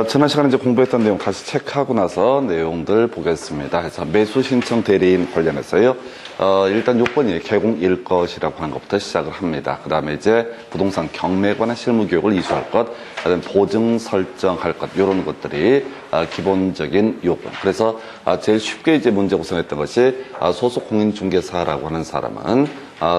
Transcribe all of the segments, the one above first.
지난 시간에 이제 공부했던 내용 다시 체크하고 나서 내용들 보겠습니다. 그래서 매수 신청 대리인 관련해서요. 일단 요건이 개공일 것이라고 하는 것부터 시작을 합니다. 그 다음에 이제 부동산 경매에 관한 실무 교육을 이수할 것, 그다음에 보증 설정할 것, 이런 것들이 기본적인 요건. 그래서 제일 쉽게 이제 문제 구성했던 것이 소속 공인중개사라고 하는 사람은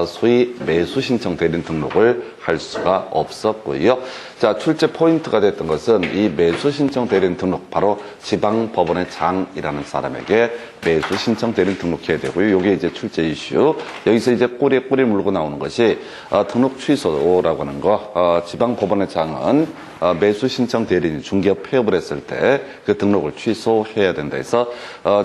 소위 매수 신청 대리인 등록을 할 수가 없었고요. 자, 출제 포인트가 됐던 것은 이 매수 신청 대리인 등록, 바로 지방법원의 장이라는 사람에게 매수 신청 대리인 등록해야 되고요. 이게 이제 출제 이슈. 여기서 이제 꼬리에 꼬리 물고 나오는 것이 등록 취소라고 하는 거. 지방법원의 장은 매수 신청 대리인이 중개업 폐업을 했을 때 그 등록을 취소해야 된다 해서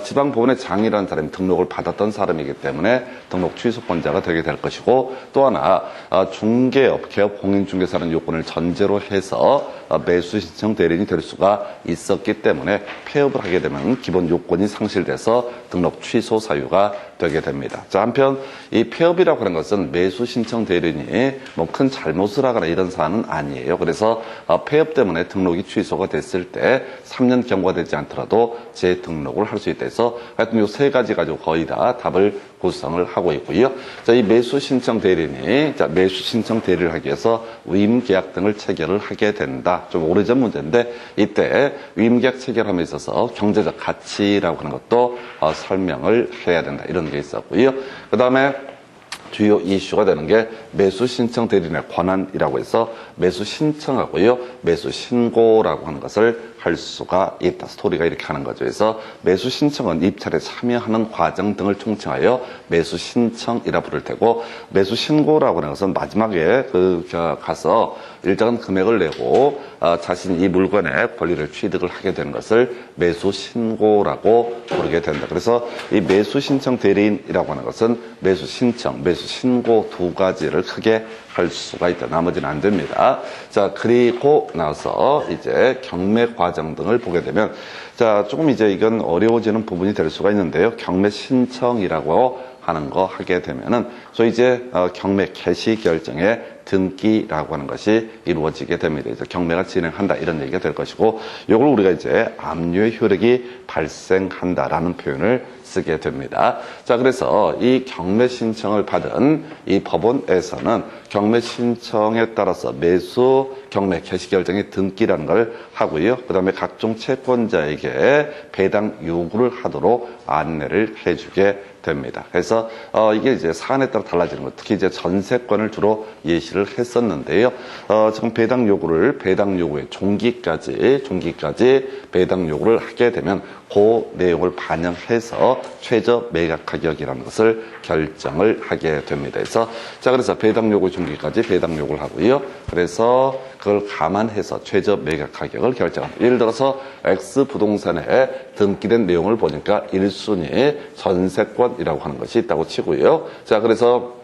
지방법원의 장이라는 사람이 등록을 받았던 사람이기 때문에 등록 취소권자가 되게 될 것이고, 또 하나 중개업, 개업 공인중개사라는 요건을 전제로 해서 매수 신청 대리인이 될 수가 있었기 때문에 폐업을 하게 되면 기본 요건이 상실돼서 등록 취소 사유가 되게 됩니다. 자, 한편 이 폐업이라고 하는 것은 매수 신청 대리인이 뭐 큰 잘못을 하거나 이런 사안은 아니에요. 그래서 폐업 때문에 등록이 취소가 됐을 때 3년 경과가 되지 않더라도 재등록을 할 수 있다 해서 하여튼 요 세 가지 가지고 거의 다 답을 구성을 하고 있고요. 자, 이 매수 신청 대리인이 매수 신청 대리를 하기 위해서 위임 계약 등을 체결을 하게 된다. 좀 오래전 문제인데 이때 위임 계약 체결함에 있어서 경제적 가치라고 하는 것도 설명을 해야 된다. 이런 게 있었고요. 그 다음에 주요 이슈가 되는 게 매수 신청 대리인의 권한이라고 해서 매수 신청하고요, 매수 신고라고 하는 것을 할 수가 있다. 스토리가 이렇게 하는 거죠. 그래서 매수 신청은 입찰에 참여하는 과정 등을 총칭하여 매수 신청이라 부를 테고, 매수 신고라고 하는 것은 마지막에 가서 일정한 금액을 내고 자신이 이 물건의 권리를 취득을 하게 되는 것을 매수 신고라고 부르게 된다. 그래서 이 매수 신청 대리인이라고 하는 것은 매수 신청, 매수 신고 두 가지를 크게 할 수가 있다. 나머지는 안 됩니다. 자, 그리고 나서 이제 경매 과정 등을 보게 되면, 자, 조금 이제 이건 어려워지는 부분이 될 수가 있는데요. 경매 신청이라고 하는 거 하게 되면은, 소위 이제 경매 개시 결정의 등기라고 하는 것이 이루어지게 됩니다. 그래서 경매가 진행한다, 이런 얘기가 될 것이고, 이걸 우리가 이제 압류의 효력이 발생한다라는 표현을 쓰게 됩니다. 자, 그래서 이 경매 신청을 받은 이 법원에서는 경매 신청에 따라서 매수 경매 개시 결정의 등기라는 걸 하고요. 그 다음에 각종 채권자에게 배당 요구를 하도록 안내를 해주게 됩니다. 그래서 이게 이제 사안에 따라 달라지는 것, 특히 이제 전세권을 주로 예시를 했었는데요. 지금 배당 요구의 종기까지 배당 요구를 하게 되면 그 내용을 반영해서 최저 매각 가격이라는 것을 결정을 하게 됩니다. 그래서 배당 요구 종기까지 배당 요구를 하고요. 그래서 그걸 감안해서 최저 매각 가격을 결정합니다. 예를 들어서 X 부동산에 등기된 내용을 보니까 1순위 전세권이라고 하는 것이 있다고 치고요. 자, 그래서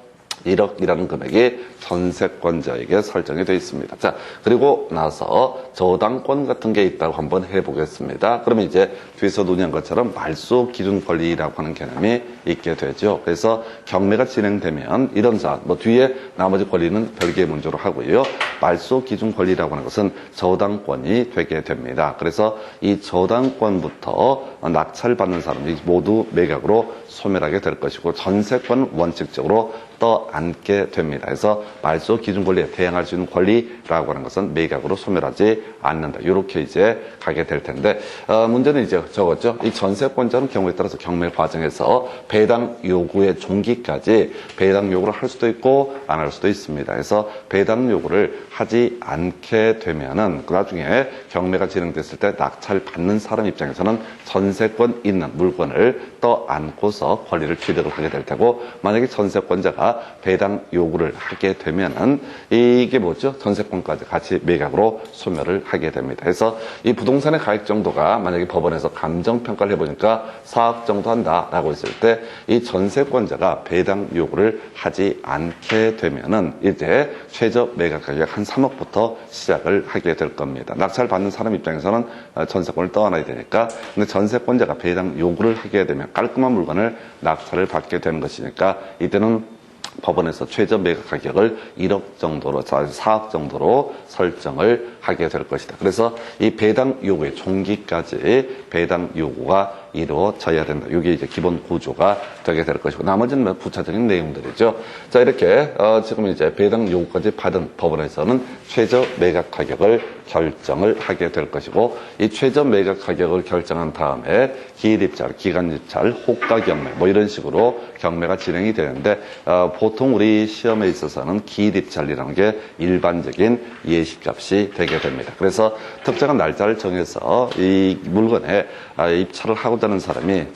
1억이라는 금액이 전세권자에게 설정이 되어 있습니다. 자, 그리고 나서 저당권 같은 게 있다고 한번 해보겠습니다. 그러면 이제 뒤에서 논의한 것처럼 말소 기준 권리라고 하는 개념이 있게 되죠. 그래서 경매가 진행되면 이런 사안, 뒤에 나머지 권리는 별개의 문제로 하고요. 말소 기준 권리라고 하는 것은 저당권이 되게 됩니다. 그래서 이 저당권부터 낙찰받는 사람이 모두 매각으로 소멸하게 될 것이고, 전세권은 원칙적으로 떠안게 됩니다. 그래서 말소 기준 권리에 대항할 수 있는 권리라고 하는 것은 매각으로 소멸하지 않는다. 이렇게 이제 가게 될 텐데, 문제는 이제 적었죠. 이 전세권자는 경우에 따라서 경매 과정에서 배당 요구의 종기까지 배당 요구를 할 수도 있고 안 할 수도 있습니다. 그래서 배당 요구를 하지 않게 되면은 나중에 경매가 진행됐을 때 낙찰 받는 사람 입장에서는 전세권 있는 물건을 떠안고서 권리를 취득을 하게 될 테고, 만약에 전세권자가 배당 요구를 하게 되면은 이게 뭐죠? 전세권까지 같이 매각으로 소멸을 하게 됩니다. 그래서 이 부동산의 가액 정도가 만약에 법원에서 감정평가를 해보니까 4억 정도 한다라고 했을 때 이 전세권자가 배당 요구를 하지 않게 되면은 이제 최저 매각 가격 한 3억부터 시작을 하게 될 겁니다. 낙찰 받는 사람 입장에서는 전세권을 떠안아야 되니까, 근데 전세권자가 배당 요구를 하게 되면 깔끔한 물건을 낙찰을 받게 되는 것이니까 이때는 법원에서 최저 매각 가격을 1억 정도로, 4억 정도로 설정을 하게 될 것이다. 그래서 이 배당 요구의 종기까지 배당 요구가 이루어져야 된다. 이게 이제 기본 구조가 되게 될 것이고, 나머지는 부차적인 내용들이죠. 자, 이렇게 지금 이제 배당 요구까지 받은 법원에서는 최저 매각 가격을 결정을 하게 될 것이고, 이 최저 매각 가격을 결정한 다음에 기일 입찰, 기간 입찰, 호가 경매 뭐 이런 식으로 경매가 진행이 되는데, 보통 우리 시험에 있어서는 기일 입찰이라는 게 일반적인 예시값이 되게 됩니다. 그래서 특정한 날짜를 정해서 이 물건에 입찰을 하고자 하는 사람이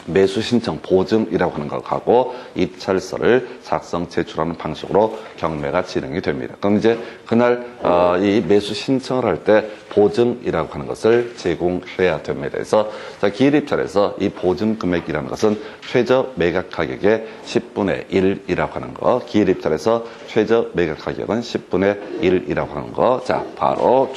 매수 신청 보증이라고 하는 걸 하고 입찰서를 작성 제출하는 방식으로 경매가 진행이 됩니다. 그럼 이제 그날 이 매수 신청을 할 때 보증이라고 하는 것을 제공해야 됩니다. 그래서 기일 입찰에서 이 보증 금액이라는 것은 최저 매각 가격의 10분의 1이라고 하는 거, 기일 입찰에서 최저 매각 가격은 10분의 1이라고 하는 거. 자, 바로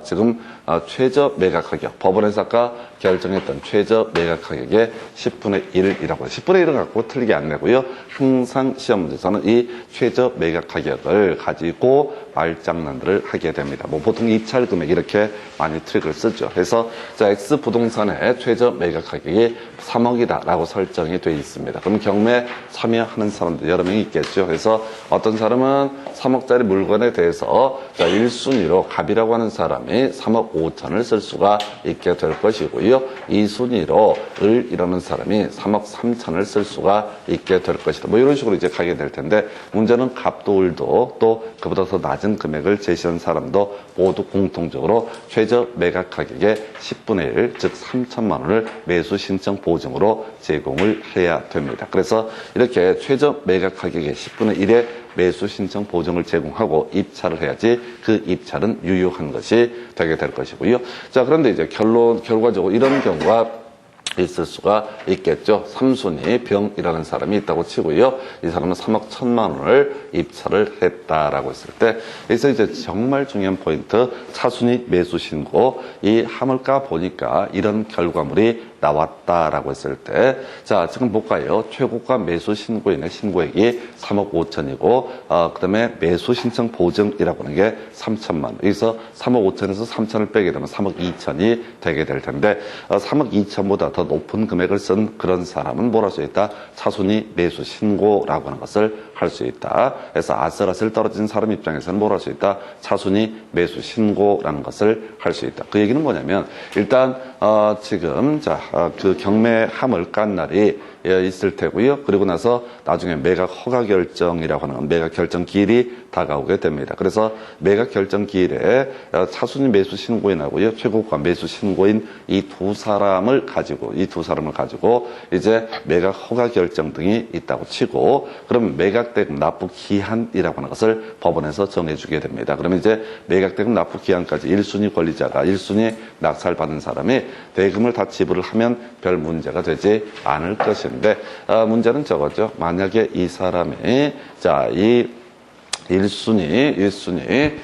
지금 최저 매각 가격, 법원에서 아까 결정했던 최저 매각 가격의 10분의 1이라고 해요. 10분의 1은 갖고 틀리게 안 내고요. 항상 시험 문제에서는 이 최저 매각 가격을 가지고 말장난들을 하게 됩니다. 뭐 보통 입찰 금액 이렇게 많이 트릭을 쓰죠. 그래서 X 부동산의 최저 매각 가격이 3억이다라고 설정이 되어 있습니다. 그럼 경매 참여하는 사람들 여러 명이 있겠죠. 그래서 어떤 사람은 3억짜리 물건에 대해서 1순위로 갑이라고 하는 사람이 3억 5천을 쓸 수가 있게 될 것이고요. 2순위로 을이라는 사람이 3억 3천을 쓸 수가 있게 될 것이다. 뭐 이런 식으로 이제 가게 될 텐데, 문제는 갑도 을도 또 그보다 더 낮은 금액을 제시한 사람도 모두 공통적으로 최저 매각 가격의 10분의 1, 즉 3천만 원을 매수 신청 보증으로 제공을 해야 됩니다. 그래서 이렇게 최저 매각 가격의 10분의 1의 매수 신청 보증을 제공하고 입찰을 해야지 그 입찰은 유효한 것이 되게 될 것이고요. 자, 그런데 이제 결과적으로 이런 경우가 있을 수가 있겠죠. 3순위 병이라는 사람이 있다고 치고요. 이 사람은 3억 1천만 원을 입찰을 했다라고 했을 때, 여기서 이제 정말 중요한 포인트, 차순위 매수 신고, 이 함을 까 보니까 이런 결과물이 나왔다라고 했을 때, 자, 지금 볼까요? 최고가 매수 신고인의 신고액이 3억 5천이고, 그 다음에 매수 신청 보증이라고 하는 게 3천만 원. 여기서 3억 5천에서 3천을 빼게 되면 3억 2천이 되게 될 텐데, 3억 2천보다 더 높은 금액을 쓴 그런 사람은 뭘 할 수 있다? 차순위 매수 신고라고 하는 것을 할 수 있다. 그래서 아슬아슬 떨어진 사람 입장에서는 뭘 할 수 있다? 차순위 매수 신고라는 것을 할 수 있다. 그 얘기는 뭐냐면, 일단 지금 그 경매함을 깐 날이 있을 테고요. 그리고 나서 나중에 매각 허가 결정이라고 하는 매각 결정 기일이 다가오게 됩니다. 그래서 매각 결정 기일에 차순위 매수 신고인하고요, 최고가 매수 신고인 이 두 사람을 가지고 이제 매각 허가 결정 등이 있다고 치고, 그럼 매각대금 납부 기한이라고 하는 것을 법원에서 정해주게 됩니다. 그러면 이제 매각대금 납부 기한까지 1순위 권리자가 1순위 낙찰 받은 사람이 대금을 다 지불을 하면 별 문제가 되지 않을 것인데, 문제는 저거죠. 만약에 이 사람이 이 1순위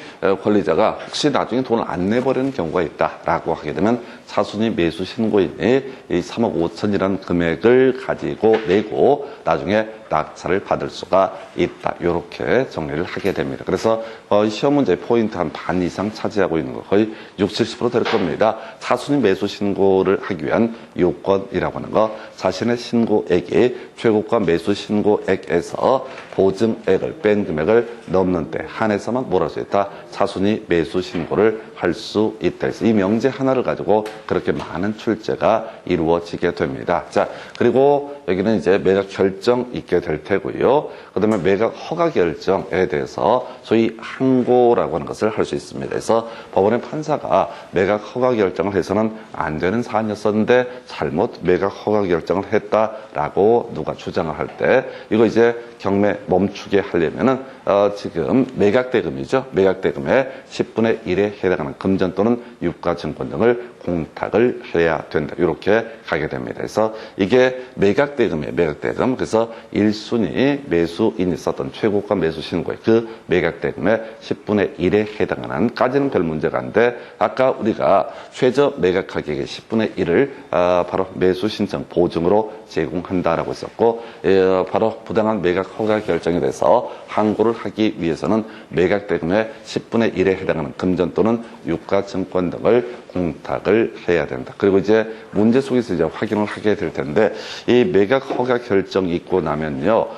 권리자가 혹시 나중에 돈을 안 내버리는 경우가 있다라고 하게 되면 차순위 매수 신고인이 이 3억 5천이라는 금액을 가지고 내고 나중에 낙찰을 받을 수가 있다. 이렇게 정리를 하게 됩니다. 그래서 시험 문제 포인트 한 반 이상 차지하고 있는 거 거의 60, 70% 될 겁니다. 차순위 매수 신고를 하기 위한 요건이라고 하는 거, 자신의 신고액이 최고가 매수 신고액에서 보증액을 뺀 금액을 넘는 때 한해서만 뭘 할 수 있다? 차순위 매수 신고를 할 수 있다. 그래서 이 명제 하나를 가지고 그렇게 많은 출제가 이루어지게 됩니다. 자, 그리고 여기는 이제 매각 결정 있게 될 테고요. 그 다음에 매각 허가 결정에 대해서 소위 항고라고 하는 것을 할 수 있습니다. 그래서 법원의 판사가 매각 허가 결정을 해서는 안 되는 사안이었었는데 잘못 매각 허가 결정을 했다라고 누가 주장을 할 때, 이거 이제 경매 멈추게 하려면은 지금 매각대금이죠. 매각대금의 10분의 1에 해당하는 금전 또는 유가증권 등을 공탁을 해야 된다. 이렇게 가게 됩니다. 그래서 이게 매각대금이에요. 매각대금. 그래서 1순위 매수인이 썼던 최고가 매수 신고액, 그 매각대금의 10분의 1에 해당하는 까지는 별 문제가 안 돼. 아까 우리가 최저 매각 가격의 10분의 1을 바로 매수 신청 보증으로 제공한다라고 했었고, 바로 부당한 매각 허가 결정에 대해서 항고를 하기 위해서는 매각대금의 10분의 1에 해당하는 금전 또는 유가 증권 등을 공탁을 해야 된다. 그리고 이제 문제 속에서 이제 확인을 하게 될 텐데 이 매각 허가 결정이 있고 나면요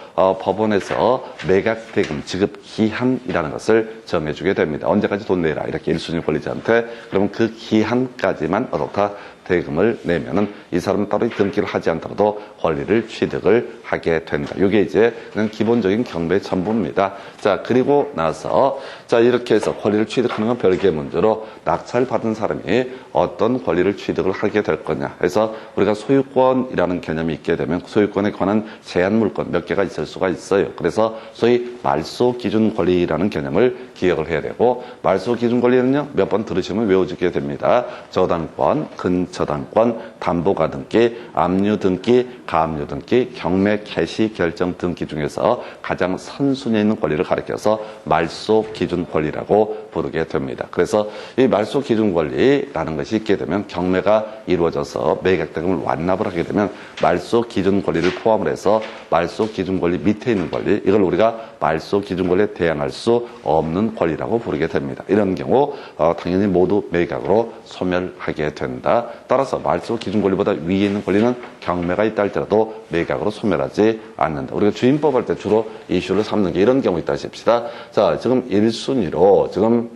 법원에서 매각 대금 지급 기한이라는 것을 정해주게 됩니다. 언제까지 돈 내라 이렇게 1순위 권리자한테 그러면 그 기한까지만 어떻다 대금을 내면은 이 사람은 따로 등기를 하지 않더라도 권리를 취득을 하게 된다. 이게 이제 그냥 기본적인 경매의 전부입니다. 자, 그리고 나서 자, 이렇게 해서 권리를 취득하는 건 별개의 문제로 낙찰 받은 사람이 어떤 권리를 취득을 하게 될 거냐. 그래서 우리가 소유권이라는 개념이 있게 되면 소유권에 관한 제한 물권 몇 개가 있을 수가 있어요. 그래서 소위 말소 기준 권리라는 개념을 기억을 해야 되고 말소 기준 권리는요. 몇 번 들으시면 외워지게 됩니다. 저당권, 근저당권, 담보가 등기, 압류 등기, 가압류 등기, 경매 개시 결정 등기 중에서 가장 선순위에 있는 권리를 가리켜서 말소 기준 권리라고 부르게 됩니다. 그래서 이 말소 기준 권리라는 것이 있게 되면 경매가 이루어져서 매각 대금을 완납을 하게 되면 말소 기준 권리를 포함을 해서 말소 기준 권리 밑에 있는 권리 이걸 우리가 말소 기준 권리에 대항할 수 없는 권리라고 부르게 됩니다. 이런 경우 당연히 모두 매각으로 소멸하게 된다. 따라서 말소 기준 권리보다 위에 있는 권리는 경매가 있다 할지라도 매각으로 소멸하지 않는다. 우리가 주임법 할 때 주로 이슈를 삼는 게 이런 경우 있다 하십시다. 자, 지금 1순위로 지금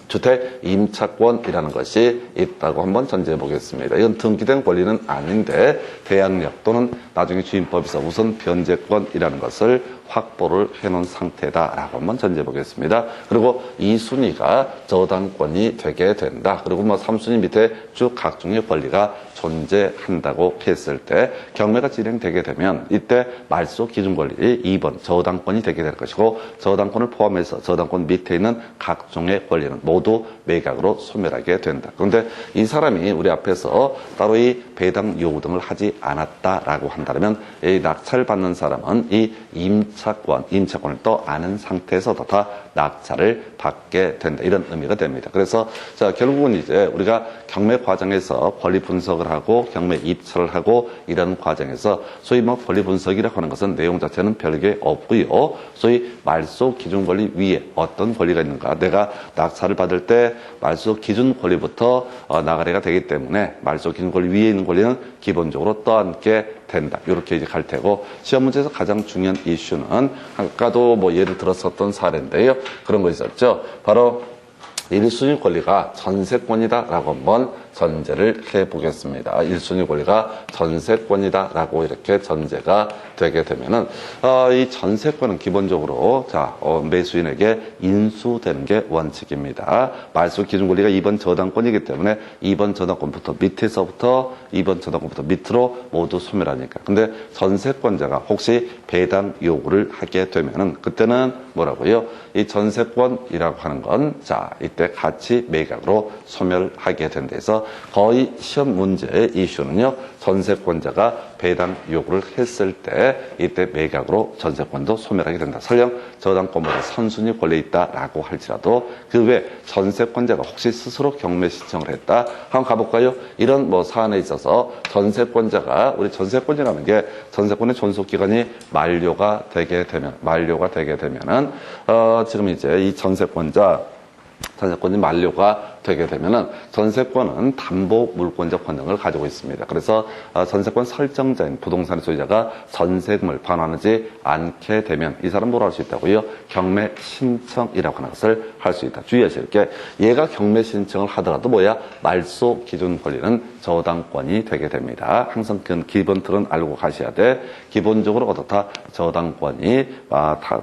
주택 임차권이라는 것이 있다고 한번 전제해 보겠습니다. 이건 등기된 권리는 아닌데 대항력 또는 나중에 주임법에서 우선 변제권이라는 것을 확보를 해놓은 상태다라고 한번 전제해 보겠습니다. 그리고 2순위가 저당권이 되게 된다. 그리고 뭐 3순위 밑에 쭉 각종의 권리가 존재한다고 했을 때 경매가 진행되게 되면 이때 말소 기준 권리 2번 저당권이 되게 될 것이고 저당권을 포함해서 저당권 밑에 있는 각종의 권리는 모두 매각으로 소멸하게 된다. 그런데 이 사람이 우리 앞에서 따로 이 배당 요구 등을 하지 않았다라고 한다면 이 낙찰 받는 사람은 이 임차권을 또 아는 상태에서도 다 낙찰을 받게 된다. 이런 의미가 됩니다. 그래서 자 결국은 이제 우리가 경매 과정에서 권리 분석을 하고 경매 입찰을 하고 이런 과정에서 소위 뭐 권리 분석이라고 하는 것은 내용 자체는 별게 없고요. 소위 말소 기준 권리 위에 어떤 권리가 있는가. 내가 낙찰을 받을 때 말소 기준 권리부터 나가래가 되기 때문에 말소 기준 권리 위에 있는 권리는 기본적으로 떠안게 된다. 이렇게 이제 갈 테고 시험 문제에서 가장 중요한 이슈는 아까도 뭐 예를 들었었던 사례인데요. 그런 거 있었죠. 바로 1순위 권리가 전세권이다라고 한번 전제를 해보겠습니다. 1순위 권리가 전세권이다라고 이렇게 전제가 되게 되면은 이 전세권은 기본적으로 매수인에게 인수되는 게 원칙입니다. 말소 기준 권리가 2번 저당권이기 때문에 2번 저당권부터 밑으로 모두 소멸하니까. 근데 전세권자가 혹시 배당 요구를 하게 되면은 그때는 뭐라고요? 이 전세권이라고 하는 건 이때 같이 매각으로 소멸하게 된대서 거의 시험 문제의 이슈는요. 전세권자가 배당 요구를 했을 때 이때 매각으로 전세권도 소멸하게 된다. 설령 저당권보다 선순위 권리에 있다라고 할지라도 그 외 전세권자가 혹시 스스로 경매 신청을 했다. 한번 가볼까요? 이런 뭐 사안에 있어서 우리 전세권이라는 게 전세권의 존속기간이 만료가 되게 되면은 지금 이제 이 전세권이 만료가 되게 되면은 전세권은 담보 물권적 권능을 가지고 있습니다. 그래서 전세권 설정자인 부동산의 소유자가 전세금을 반환하지 않게 되면 이 사람 뭐라 할 수 있다고요? 경매 신청이라고 하는 것을 할 수 있다. 주의하실 게 얘가 경매 신청을 하더라도 말소 기준 권리는 저당권이 되게 됩니다. 항상 그 기본 틀은 알고 가셔야 돼. 기본적으로 어떻다? 저당권이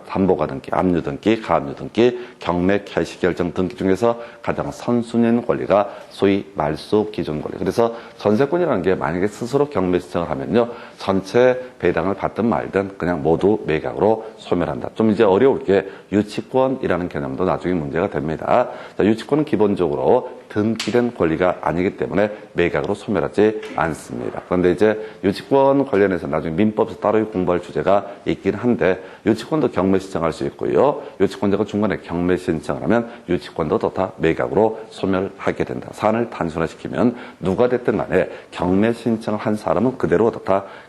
담보가 등기, 압류 등기, 가압류 등기, 경매 개시 결정 등기 중에서 가장 선순위에 있는 권리가 소위 말소 기준 권리. 그래서 전세권이라는 게 만약에 스스로 경매 신청을 하면요. 전체 배당을 받든 말든 그냥 모두 매각으로 소멸한다. 좀 이제 어려울 게 유치권이라는 개념도 나중에 문제가 됩니다. 유치권은 기본적으로 등기된 권리가 아니기 때문에 매각으로 소멸하지 않습니다. 그런데 이제 유치권 관련해서 나중에 민법에서 따로 공부할 주제가 있긴 한데 유치권도 경매 신청할 수 있고요. 유치권자가 중간에 경매 신청을 하면 유치권도 다 매각으로 소멸하게 된다. 사안을 단순화시키면 누가 됐든 간에 경매 신청을 한 사람은 그대로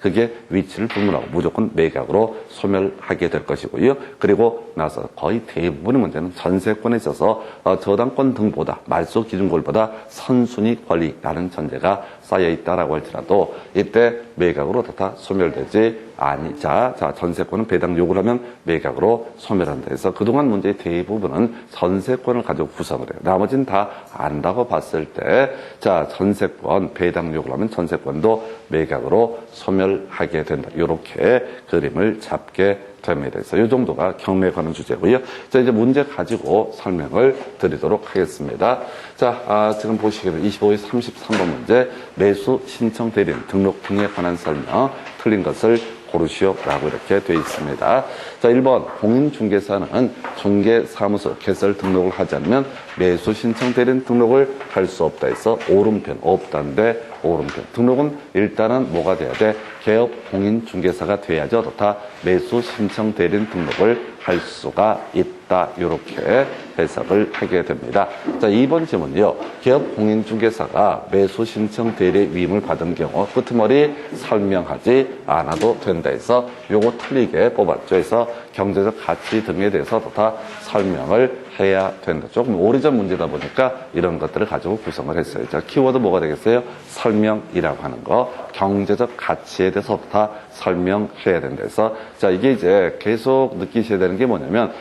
그게 위치를 이것을 불문하고 무조건 매각으로 소멸하게 될 것이고요. 그리고 나서 거의 대부분의 문제는 전세권에 있어서 저당권 등보다 말소 기준권보다 선순위 권리라는 전제가 쌓여 있다라고 할지라도 이때 매각으로 다 소멸되지 아니자. 자, 전세권은 배당 요구를 하면 매각으로 소멸한다 해서 그동안 문제의 대부분은 전세권을 가지고 구성을 해요. 나머지는 다 안다고 봤을 때, 자, 전세권 배당 요구를 하면 전세권도 매각으로 소멸하게 된다. 이렇게 그림을 잡게 됩니다. 그래서 이 정도가 경매에 관한 주제고요. 자, 이제 문제 가지고 설명을 드리도록 하겠습니다. 자, 지금 보시게 되면 25의 33번 문제, 매수 신청 대리인 등록 등에 관한 설명, 틀린 것을 고르시오라고 이렇게 되어 있습니다. 자, 1번 공인중개사는 중개사무소 개설 등록을 하지 않으면 매수 신청 대리인 등록을 할 수 없다 해서 오른편, 없다인데 오른편. 등록은 일단은 뭐가 돼야 돼? 개업 공인중개사가 돼야죠. 다 매수 신청 대리인 등록을 할 수가 있다. 이렇게 해석을 하게 됩니다. 자, 2번 질문이요. 개업 공인중개사가 매수 신청 대리의 위임을 받은 경우 끄트머리 설명하지 않아도 된다 해서 요거 틀리게 뽑았죠. 그래서 경제적 가치 등에 대해서 다 설명을 해야 된다. 조금 오래전 문제다 보니까 이런 것들을 가지고 구성을 했어요. 자, 키워드 뭐가 되겠어요? 설명이라고 하는 거. 경제적 가치에 대해서 다 설명해야 된다 해서, 자, 이게 이제 계속 느끼셔야 되는 게 뭐냐면,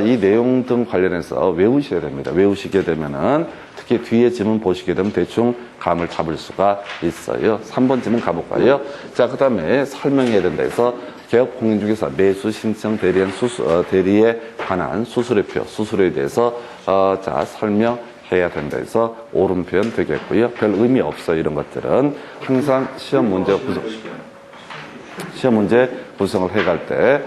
이 내용 등 관련해서 외우셔야 됩니다. 외우시게 되면은, 특히 뒤에 지문 보시게 되면 대충 감을 잡을 수가 있어요. 3번 지문 가볼까요? 자, 그 다음에 설명해야 된다 해서, 개업 공인중개사 매수 신청 대리의 관한 수수료표, 수수료에 대해서, 자, 설명해야 된다 해서 오른편 되겠고요. 별 의미 없어요. 이런 것들은. 항상 시험 문제 구성을 해갈 때,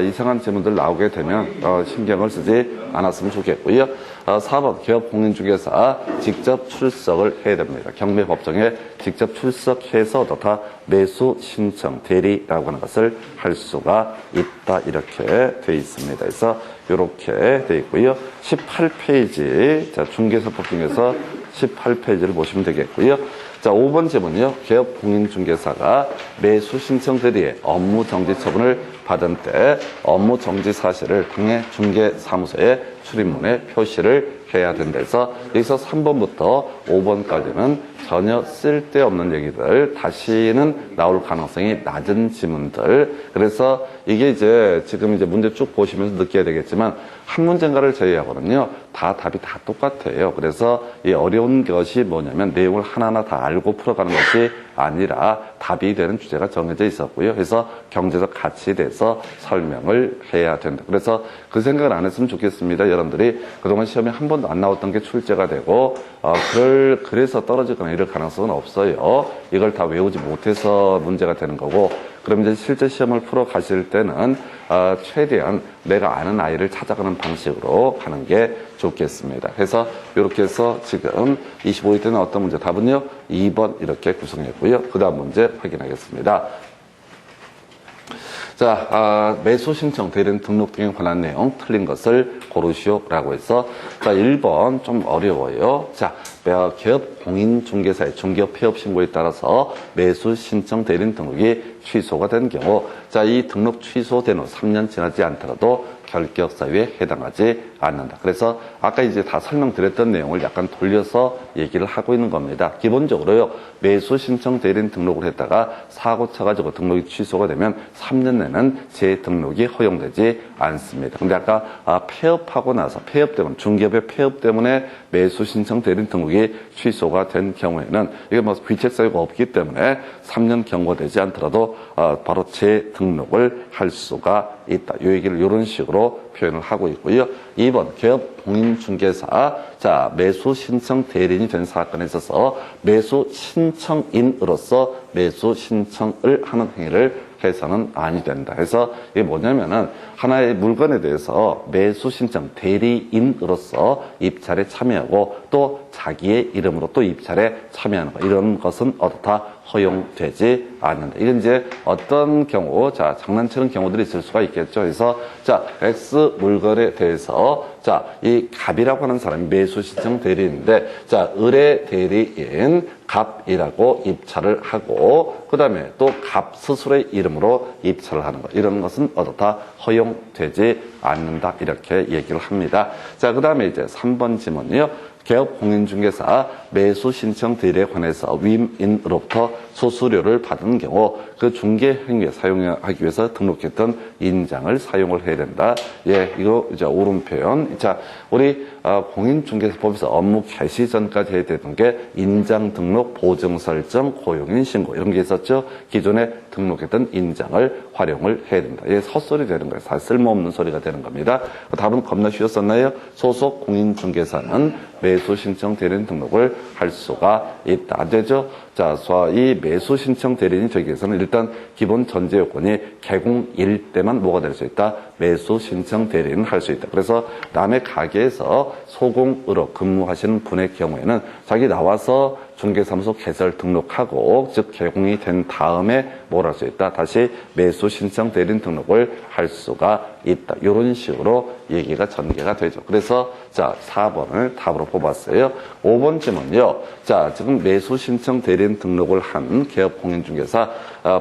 이상한 질문들 나오게 되면, 신경을 쓰지 않았으면 좋겠고요. 4번, 개업 공인중개사 직접 출석을 해야 됩니다. 경매법정에 직접 출석해서 다 매수 신청 대리라고 하는 것을 할 수가 있다. 이렇게 돼 있습니다. 그래서 이렇게 돼 있고요. 18페이지, 자, 중개사법 중에서 18페이지를 보시면 되겠고요. 자, 5번 질문이요. 개업 공인중개사가 매수 신청 대리의 업무 정지 처분을 받은 때 업무 정지 사실을 당해 중개사무소에 출입문에 표시를 해야 된다 해서 여기서 3번부터 5번까지는 전혀 쓸데없는 얘기들, 다시는 나올 가능성이 낮은 지문들. 그래서 이게 이제 지금 이제 문제 쭉 보시면서 느껴야 되겠지만 한 문제인가를 제외하고는요, 다 답이 다 똑같아요. 그래서 이 어려운 것이 뭐냐면 내용을 하나하나 다 알고 풀어가는 것이 아니라 답이 되는 주제가 정해져 있었고요. 그래서 경제적 가치에 대해서 설명을 해야 된다. 그래서 그 생각을 안 했으면 좋겠습니다. 여러분들이 그동안 시험에 한 번도 안 나왔던 게 출제가 되고, 그래서 떨어지거나 이럴 가능성은 없어요. 이걸 다 외우지 못해서 문제가 되는 거고, 그럼 이제 실제 시험을 풀어 가실 때는 최대한 내가 아는 아이를 찾아가는 방식으로 하는 게 좋겠습니다. 그래서 이렇게 해서 지금 25회 때는 어떤 문제? 답은요 2번 이렇게 구성했고요. 그 다음 문제 확인하겠습니다. 자, 매수 신청 대리인 등록 등에 관한 내용 틀린 것을 고르시오라고 해서, 자, 1번 좀 어려워요. 자, 개업 공인중개사의 중개업 폐업 신고에 따라서 매수 신청 대리인 등록이 취소가 된 경우, 자, 이 등록 취소된 후 3년 지나지 않더라도 결격 사유에 해당하지 않는다. 그래서 아까 이제 다 설명드렸던 내용을 약간 돌려서 얘기를 하고 있는 겁니다. 기본적으로요, 매수 신청 대리인 등록을 했다가 사고 쳐가지고 등록이 취소가 되면 3년 내는 재등록이 허용되지 않습니다. 근데 아까 폐업하고 나서 폐업 때문에, 중개업의 폐업 때문에 매수 신청 대리인 등록이 취소가 된 경우에는 이게 뭐 귀책 사유가 없기 때문에 3년 경과되지 않더라도 바로 재등록을 할 수가 있다. 이 얘기를 이런 식으로 표현을 하고 있고요. 2번, 개업 공인중개사. 자, 매수 신청 대리인이 된 사건에 있어서 매수 신청인으로서 매수 신청을 하는 행위를 해서는 아니 된다. 그래서 이게 뭐냐면은 하나의 물건에 대해서 매수 신청 대리인으로서 입찰에 참여하고 또 자기의 이름으로 또 입찰에 참여하는 것, 이런 것은 어떻다? 허용되지 않는다. 이건 이제 어떤 경우, 자, 장난치는 경우들이 있을 수가 있겠죠. 그래서, 자, X 물건에 대해서, 자, 이 갑이라고 하는 사람이 매수 신청 대리인데, 자, 의뢰 대리인 갑이라고 입찰을 하고, 그 다음에 또 갑 스스로의 이름으로 입찰을 하는 것. 이런 것은 어떻다? 허용되지 않는다. 이렇게 얘기를 합니다. 자, 그 다음에 이제 3번 지문이요. 개업 공인중개사 매수 신청 대리에 관해서 위임인으로부터 수수료를 받은 경우 그 중개 행위에 사용하기 위해서 등록했던 인장을 사용을 해야 된다. 예, 이거 이제 옳은 표현. 자, 우리 공인중개사법에서 업무 개시 전까지 해야 되는 게 인장 등록, 보증 설정, 고용인 신고 이런 게 있었죠. 기존에 등록했던 인장을 활용을 해야 된다. 예, 헛소리 되는 거예요. 사실 쓸모없는 소리가 되는 겁니다. 답은 겁나 쉬웠었나요? 소속 공인중개사는 매수 신청 대리인 등록을 할 수가 있다. 안 되죠? 자, 이 매수 신청 대리인 저기에서는 일단 기본 전제 요건이 개공일 때만 뭐가 될 수 있다? 매수 신청 대리인을 할 수 있다. 그래서 남의 가게에서 소공으로 근무하시는 분의 경우에는 자기 나와서 중개사무소 개설 등록하고 즉 개공이 된 다음에 뭘 할 수 있다? 다시 매수 신청 대리인 등록을 할 수가 있다. 이런 식으로 얘기가 전개가 되죠. 그래서 자 4번을 답으로 뽑았어요. 5번 질문요. 자 지금 매수 신청 대리인 등록을 한 개업 공인중개사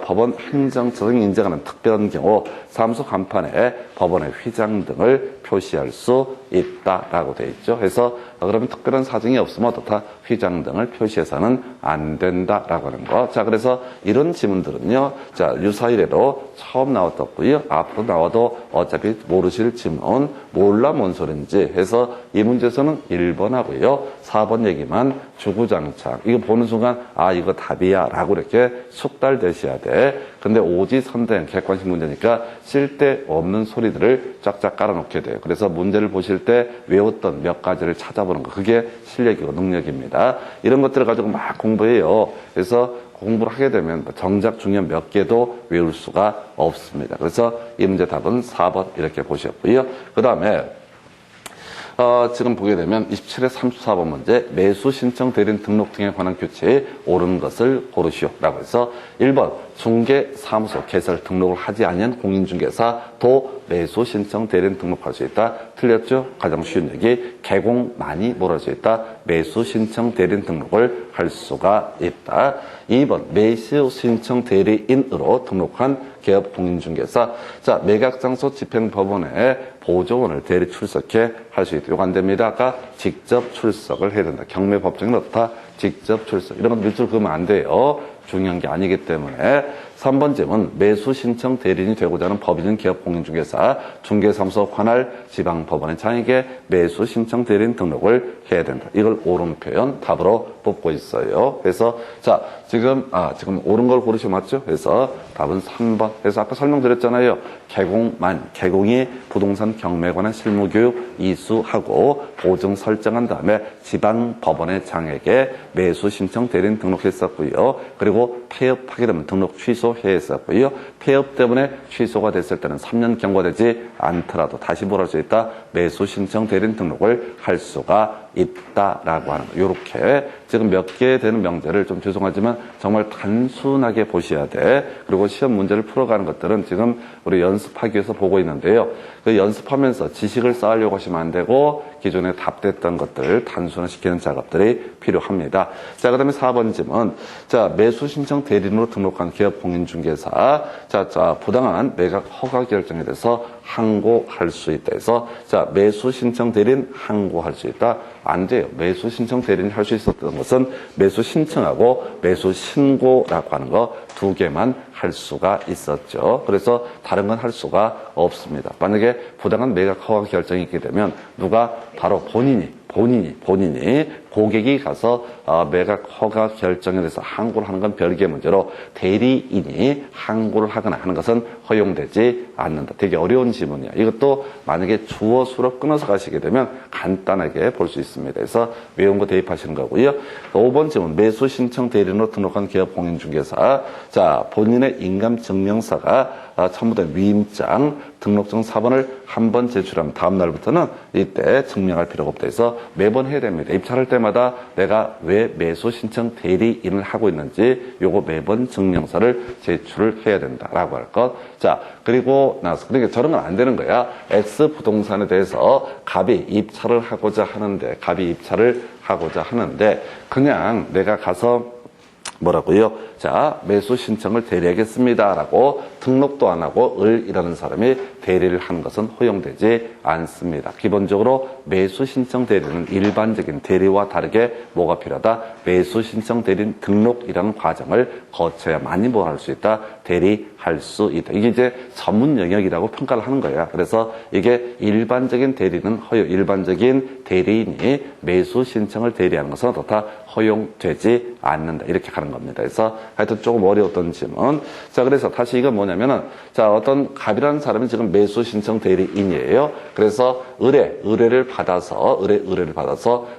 법원 행정처장이 인정하는 특별한 경우 사무소 간판에 법원의 휘장 등을 표시할 수 있다라고 되어 있죠. 그래서 그러면 특별한 사정이 없으면 어떻다? 휘장 등을 표시해서는 안 된다라고 하는 거. 자, 그래서 이런 지문들은요. 자, 유사이래로 처음 나왔었고요. 앞으로 나와도 어차피 모르실 지문, 몰라 뭔 소린지 해서 이 문제에서는 1번 하고요. 4번 얘기만 주구장창. 이거 보는 순간 아, 이거 답이야 라고 이렇게 숙달되셔야 돼. 근데 오지선행 객관식 문제니까 쓸데없는 소리들을 쫙쫙 깔아놓게 돼요. 그래서 문제를 보실 때 외웠던 몇 가지를 찾아보는 거. 그게 실력이고 능력입니다. 이런 것들을 가지고 막 공부해요. 그래서 공부를 하게 되면 정작 중요한 몇 개도 외울 수가 없습니다. 그래서 이 문제 답은 4번 이렇게 보셨고요. 그 다음에 지금 보게 되면 27회 34번 문제 매수 신청 대리인 등록 등에 관한 규칙에 옳은 것을 고르시오 라고 해서 1번 중개사무소 개설 등록을 하지 않은 공인중개사도 매수 신청 대리인 등록할 수 있다. 틀렸죠? 가장 쉬운 얘기 개공만이 뭘 할 수 있다. 매수 신청 대리인 등록을 할 수가 있다. 2번 매수 신청 대리인으로 등록한 개업 공인중개사 자 매각장소 집행법원에 보조원을 대리 출석해 할 수 있다. 이거 안 됩니다. 아까 직접 출석을 해야 된다. 경매법정은 어떻다? 직접 출석. 이런 건 밑줄 그으면 안 돼요. 중요한 게 아니기 때문에 3번 질문 매수 신청 대리인이 되고자 하는 법인인 기업 공인중개사 중개사무소 관할 지방법원의 장에게 매수 신청 대리인 등록을 해야 된다. 이걸 옳은 표현 답으로 뽑고 있어요. 그래서 자 지금 옳은 걸 고르시면 맞죠? 그래서 답은 3번. 그래서 아까 설명드렸잖아요. 개공이 부동산 경매에 관한 실무교육 이수하고 보증 설정한 다음에 지방법원의 장에게 매수 신청 대리인 등록했었고요. 그리고 폐업하게 되면 등록 취소했었고요. 폐업 때문에 취소가 됐을 때는 3년 경과되지 않더라도 다시 뭘 할 수 있다? 매수 신청 대리인 등록을 할 수가 있다라고 하는 거. 이렇게 지금 몇 개 되는 명제를 좀 죄송하지만 정말 단순하게 보셔야 돼. 그리고 시험 문제를 풀어가는 것들은 지금 우리 연습하기 위해서 보고 있는데요. 그 연습하면서 지식을 쌓으려고 하시면 안 되고 기존에 답됐던 것들을 단순화시키는 작업들이 필요합니다. 자, 그 다음에 4번 질문. 자, 매수 신청 대리인으로 등록한 기업 공인중개사. 자, 부당한 매각 허가 결정에 대해서 항고할 수 있다 해서 자, 매수 신청 대리인 항고할 수 있다. 안 돼요. 매수 신청 대리인이 할 수 있었던 것은 매수 신청하고 매수 신고라고 하는 거 두 개만 할 수가 있었죠. 그래서 다른 건 할 수가 없습니다. 만약에 부당한 매각 허가 결정이 있게 되면 누가 바로 본인이 고객이 가서 매각 허가 결정에 대해서 항고를 하는 건 별개의 문제로 대리인이 항고를 하거나 하는 것은 허용되지 않는다. 되게 어려운 지문이야. 이것도 만약에 주어 수로 끊어서 가시게 되면 간단하게 볼 수 있습니다. 그래서 외운 거 대입하시는 거고요. 5번 질문 매수 신청 대리인으로 등록한 기업 공인중개사 자 본인의 인감증명서가 첨부된 위임장 등록증 4번을 한 번 제출하면 다음 날부터는 이때 증명할 필요가 없다 해서 매번 해야 됩니다. 입찰할 때마다 때마다 내가 왜 매수 신청 대리인을 하고 있는지 요거 매번 증명서를 제출을 해야 된다라고 할 것. 자, 그리고 나서 그러니까 저런 건 안 되는 거야. X 부동산에 대해서 갑이 입찰을 하고자 하는데 그냥 내가 가서 뭐라고요? 자, 매수 신청을 대리하겠습니다 라고 등록도 안 하고 을이라는 사람이 대리를 하는 것은 허용되지 않습니다. 기본적으로 매수 신청 대리는 일반적인 대리와 다르게 뭐가 필요하다? 매수 신청 대리인 등록이라는 과정을 거쳐야만이 뭘 할 수 있다? 대리할 수 있다. 이게 이제 전문 영역이라고 평가를 하는 거야. 그래서 이게 일반적인 대리는 일반적인 대리인이 매수 신청을 대리하는 것은 다 허용되지 않는다. 이렇게 가는 겁니다. 그래서 하여튼 조금 어려웠던 질문. 자, 그래서 다시 이건 뭐냐면은, 자, 어떤 갑이라는 사람이 지금 매수 신청 대리인이에요. 그래서 의뢰를 받아서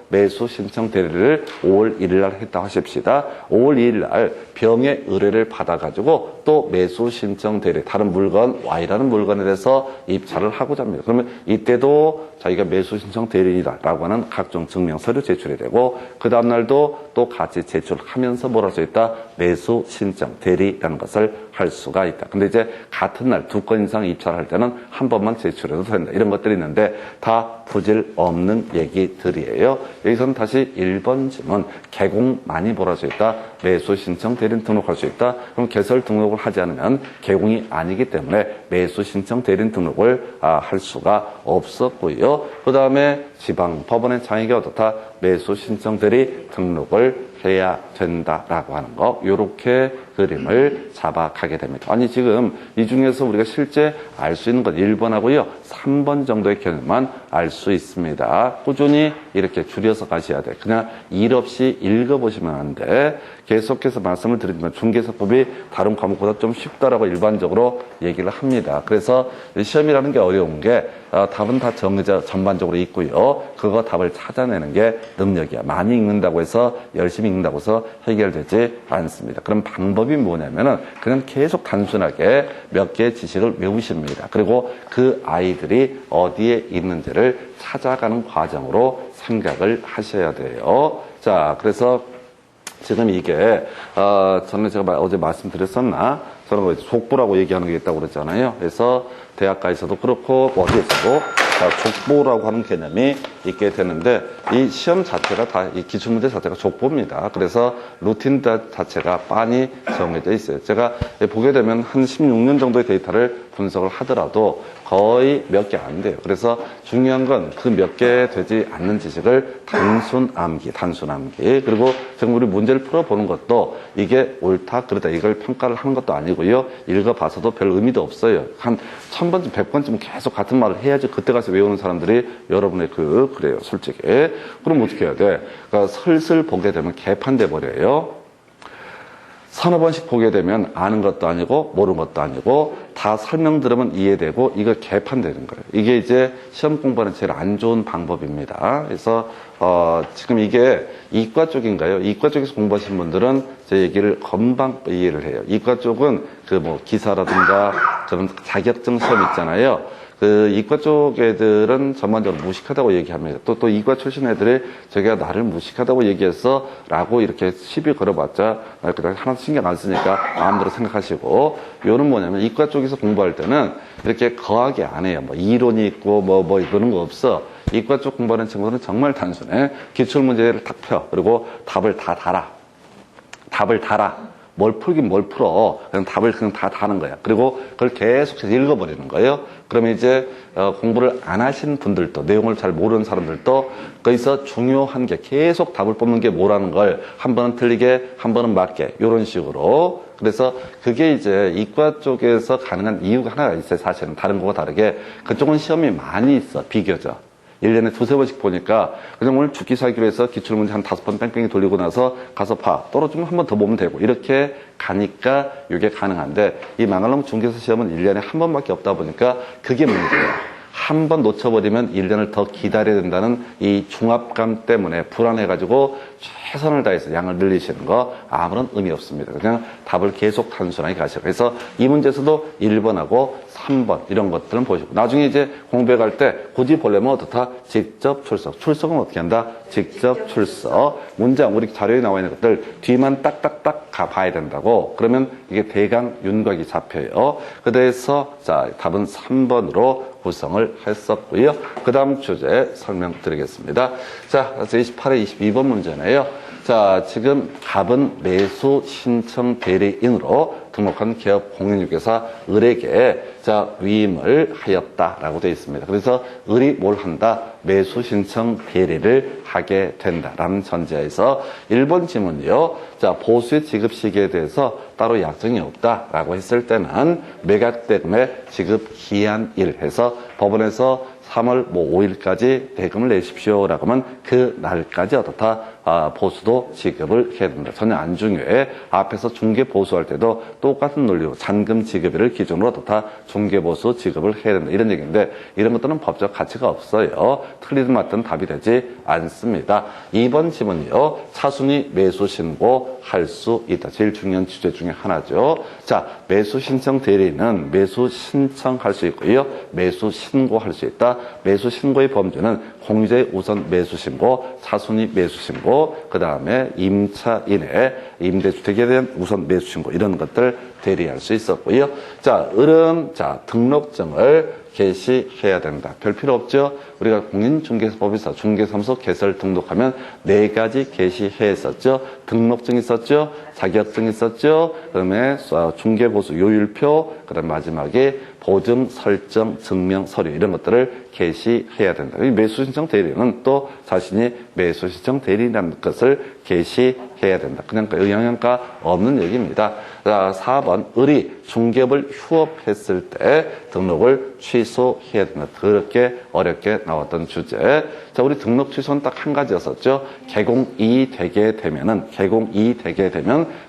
매수 신청 대리를 5월 1일 날 했다 하십시다. 5월 2일 날 병의 의뢰를 받아가지고 또 매수 신청 대리, 다른 물건, Y라는 물건에 대해서 입찰을 하고자 합니다. 그러면 이때도 자기가 매수 신청 대리인이다라고 하는 각종 증명서를 제출해야 되고, 그 다음날도 또 같이 제출하면서 뭘 할 수 있다? 매수 신청 대리라는 것을 할 수가 있다. 근데 이제 같은 날 2건 이상 입찰할 때는 한 번만 제출해도 된다. 이런 것들이 있는데 다 부질 없는 얘기들이에요. 여기서는 다시 1번 질문. 개공만이 뭘 할 수 있다? 매수 신청 대리인 등록할 수 있다. 그럼 개설 등록을 하지 않으면 개공이 아니기 때문에 매수 신청 대리인 등록을 할 수가 없었고요. 그 다음에 지방 법원의 장애가 어떻다? 매수 신청 대리 등록을 해야 된다라고 하는 거, 요렇게 그림을 잡아가게 됩니다. 아니 지금 이 중에서 우리가 실제 알 수 있는 건 1번하고요 3번 정도의 개념만 알 수 있습니다. 꾸준히 이렇게 줄여서 가셔야 돼. 그냥 일 없이 읽어보시면 안 돼. 계속해서 말씀을 드리지만 중개사법이 다른 과목보다 좀 쉽다라고 일반적으로 얘기를 합니다. 그래서 시험이라는 게 어려운 게 답은 다 정해져 전반적으로 있고요. 그거 답을 찾아내는 게 능력이야. 많이 읽는다고 해서 열심히 읽는다고 해서 해결되지 않습니다. 그럼 방법이 뭐냐면은 그냥 계속 단순하게 몇 개의 지식을 외우십니다. 그리고 그 아이들이 어디에 있는지를 찾아가는 과정으로 생각을 하셔야 돼요. 자, 그래서 지금 이게 저는 제가 어제 말씀드렸었나? 저는 족보라고 얘기하는 게 있다고 그랬잖아요. 그래서 대학가에서도 그렇고 어디에서도 족보라고 하는 개념이 있게 되는데 이 시험 자체가 다 이 기출문제 자체가 족보입니다. 그래서 루틴 자체가 빤히 정해져 있어요. 제가 보게 되면 한 16년 정도의 데이터를 분석을 하더라도 거의 몇 개 안 돼요. 그래서 중요한 건 그 몇 개 되지 않는 지식을 단순 암기. 그리고 지금 우리 문제를 풀어보는 것도 이게 옳다, 그러다 이걸 평가를 하는 것도 아니고요. 읽어봐서도 별 의미도 없어요. 한 1000번쯤, 100번쯤 계속 같은 말을 해야지 그때 가서 외우는 사람들이 여러분의 그래요, 솔직히. 그럼 어떻게 해야 돼? 그러니까 슬슬 보게 되면 개판돼 버려요. 서너 번씩 보게 되면 아는 것도 아니고 모르는 것도 아니고 다 설명 들으면 이해되고 이거 개판되는 거예요. 이게 이제 시험 공부하는 제일 안 좋은 방법입니다. 그래서 지금 이게 이과 쪽인가요? 이과 쪽에서 공부하신 분들은 제 얘기를 금방 이해를 해요. 이과 쪽은 기사라든가 그런 자격증 시험 있잖아요. 그 이과 쪽 애들은 전반적으로 무식하다고 얘기합니다. 또 이과 출신 애들이 저기가 나를 무식하다고 얘기해서 라고 이렇게 시비 걸어봤자 그냥 하나 신경 안 쓰니까 마음대로 생각하시고, 요는 뭐냐면 이과 쪽에서 공부할 때는 이렇게 거하게 안 해요. 이론이 있고 그런 거 없어. 이과 쪽 공부하는 친구들은 정말 단순해. 기출문제를 딱 펴. 그리고 답을 다 달아. 뭘 풀긴 뭘 풀어. 그냥 답을 그냥 다 다는 거야. 그리고 그걸 계속해서 읽어버리는 거예요. 그러면 이제 공부를 안 하신 분들도, 내용을 잘 모르는 사람들도 거기서 중요한 게 계속 답을 뽑는 게 뭐라는 걸 한 번은 틀리게, 한 번은 맞게, 이런 식으로. 그래서 그게 이제 이과 쪽에서 가능한 이유가 하나가 있어요. 사실은 다른 거와 다르게 그쪽은 시험이 많이 있어, 비교적. 1년에 두세 번씩 보니까 그냥 오늘 죽기 살기로 해서 기출문제 한 5번 뺑뺑이 돌리고 나서 가서 떨어지면 한 번 더 보면 되고 이렇게 가니까 이게 가능한데, 이 망할놈 중개사 시험은 1년에 한 번밖에 없다 보니까 그게 문제예요. 한 번 놓쳐버리면 1년을 더 기다려야 된다는 이 중압감 때문에 불안해가지고 최선을 다해서 양을 늘리시는 거 아무런 의미 없습니다. 그냥 답을 계속 단순하게 가셔요. 그래서 이 문제에서도 1번하고 3번 이런 것들은 보시고 나중에 이제 공부해 갈 때 굳이 보려면 어떻다? 직접 출석. 출석은 어떻게 한다? 직접 출석. 문장 우리 자료에 나와 있는 것들 뒤만 딱딱딱 가봐야 된다고. 그러면 이게 대강 윤곽이 잡혀요. 그래서 자 답은 3번으로 구성을 했었고요. 그 다음 주제 설명드리겠습니다. 자, 28회 22번 문제네요. 자, 지금 갑은 매수 신청 대리인으로 등록한 기업 공인중개사 을에게 자 위임을 하였다라고 되어 있습니다. 그래서 을이 뭘 한다? 매수 신청 대리를 하게 된다라는 전제에서 1번 지문이요. 자, 보수의 지급 시기에 대해서 따로 약정이 없다라고 했을 때는 매각대금의 지급 기한일 해서 법원에서 3월 5일까지 대금을 내십시오라고 하면 그 날까지 어떻다? 보수도 지급을 해야 됩니다. 전혀 안 중요해. 앞에서 중개 보수할 때도 똑같은 논리로 잔금 지급일을 기준으로 어떻다? 중개 보수 지급을 해야 된다. 이런 얘기인데 이런 것들은 법적 가치가 없어요. 틀리든 맞든 답이 되지 않습니다. 2번 지문이요. 차순위 매수 신고할 수 있다. 제일 중요한 주제 중에 하나죠. 자, 매수 신청 대리인은 매수 신청할 수 있고요. 매수 신고할 수 있다. 매수 신고의 범주는 공제 우선 매수 신고, 차순위 매수 신고, 그 다음에 임차 이내, 임대주택에 대한 우선 매수 신고 이런 것들 대리할 수 있었고요. 자, 을은 자 등록증을 개시해야 된다. 별 필요 없죠. 우리가 공인중개사법에서 중개사무소 개설 등록하면 4가지 개시했었죠. 등록증 있었죠. 자격증 있었죠. 그다음에 중개보수 요율표, 그다음 마지막에 보증 설정 증명 서류 이런 것들을 개시해야 된다. 매수신청 대리는 또 자신이 매수신청 대리라는 것을 개시해야 된다. 그냥 영향가 없는 얘기입니다. 자, 4번 을이 중개업을 휴업했을 때 등록을 취소해야 된다. 그렇게 어렵게 나왔던 주제. 자, 우리 등록 취소는 딱 한 가지였었죠. 개공이 되게 되면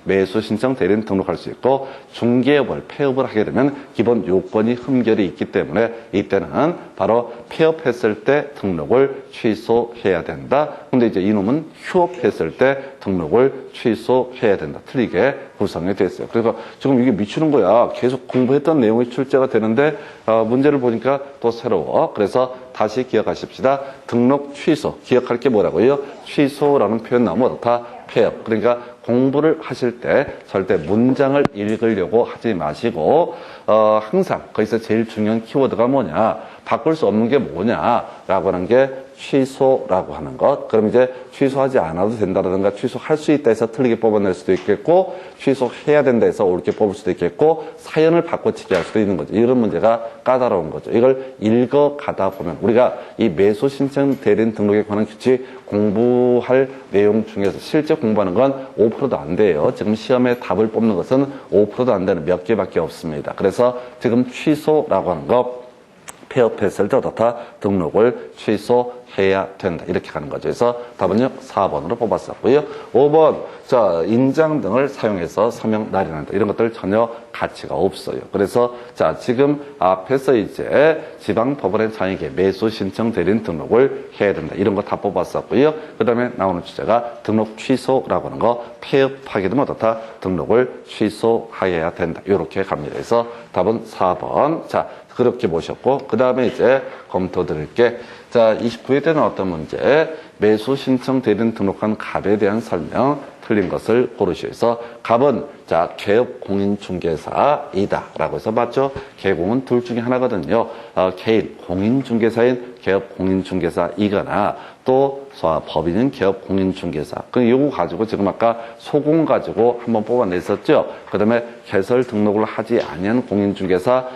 매수 신청 대리인 등록할 수 있고 중개업을 폐업을 하게 되면 기본 요건이 흠결이 있기 때문에 이때는 바로 폐업했을 때 등록을 취소해야 된다. 근데 이제 이놈은 휴업했을 때 등록을 취소해야 된다. 틀리게 구성이 됐어요. 그래서 지금 이게 미치는 거야. 계속 공부했던 내용이 출제가 되는데 문제를 보니까 또 새로워. 그래서 다시 기억하십시다. 등록 취소. 기억할 게 뭐라고요? 취소라는 표현 나오면 어떻다? 폐업. 그러니까 공부를 하실 때 절대 문장을 읽으려고 하지 마시고 항상 거기서 제일 중요한 키워드가 뭐냐, 바꿀 수 없는 게 뭐냐라고 하는 게 취소라고 하는 것. 그럼 이제 취소하지 않아도 된다라든가 취소할 수 있다 해서 틀리게 뽑아낼 수도 있겠고 취소해야 된다 해서 옳게 뽑을 수도 있겠고 사연을 바꿔치기 할 수도 있는 거죠. 이런 문제가 까다로운 거죠. 이걸 읽어가다 보면 우리가 이 매수 신청 대리인 등록에 관한 규칙 공부할 내용 중에서 실제 공부하는 건 5%도 안 돼요. 지금 시험에 답을 뽑는 것은 5%도 안 되는 몇 개밖에 없습니다. 그래서 지금 취소라고 하는 거 폐업했을 때 어떻다? 등록을 취소해야 된다. 이렇게 가는 거죠. 그래서 답은요, 4번으로 뽑았었고요. 5번, 자, 인장 등을 사용해서 서명 날인한다. 이런 것들 전혀 가치가 없어요. 그래서, 자, 지금 앞에서 이제 지방법원의 장에게 매수 신청 대리인 등록을 해야 된다. 이런 거 다 뽑았었고요. 그 다음에 나오는 주제가 등록 취소라고 하는 거, 폐업하게 되면 어떻다? 등록을 취소해야 된다. 이렇게 갑니다. 그래서 답은 4번. 자, 그렇게 보셨고, 그 다음에 이제 검토 드릴게. 자, 29회 때는 어떤 문제? 매수 신청 대리인 등록한 갑에 대한 설명 틀린 것을 고르시오서 갑은 자, 개업 공인중개사이다 라고 해서 맞죠? 개공은 둘 중에 하나거든요. 개인 공인중개사인 개업 공인중개사이거나 또 법인은 개업 공인중개사. 그 요거 가지고 지금 아까 소공 가지고 한번 뽑아냈었죠. 그 다음에 개설 등록을 하지 아니한 공인중개사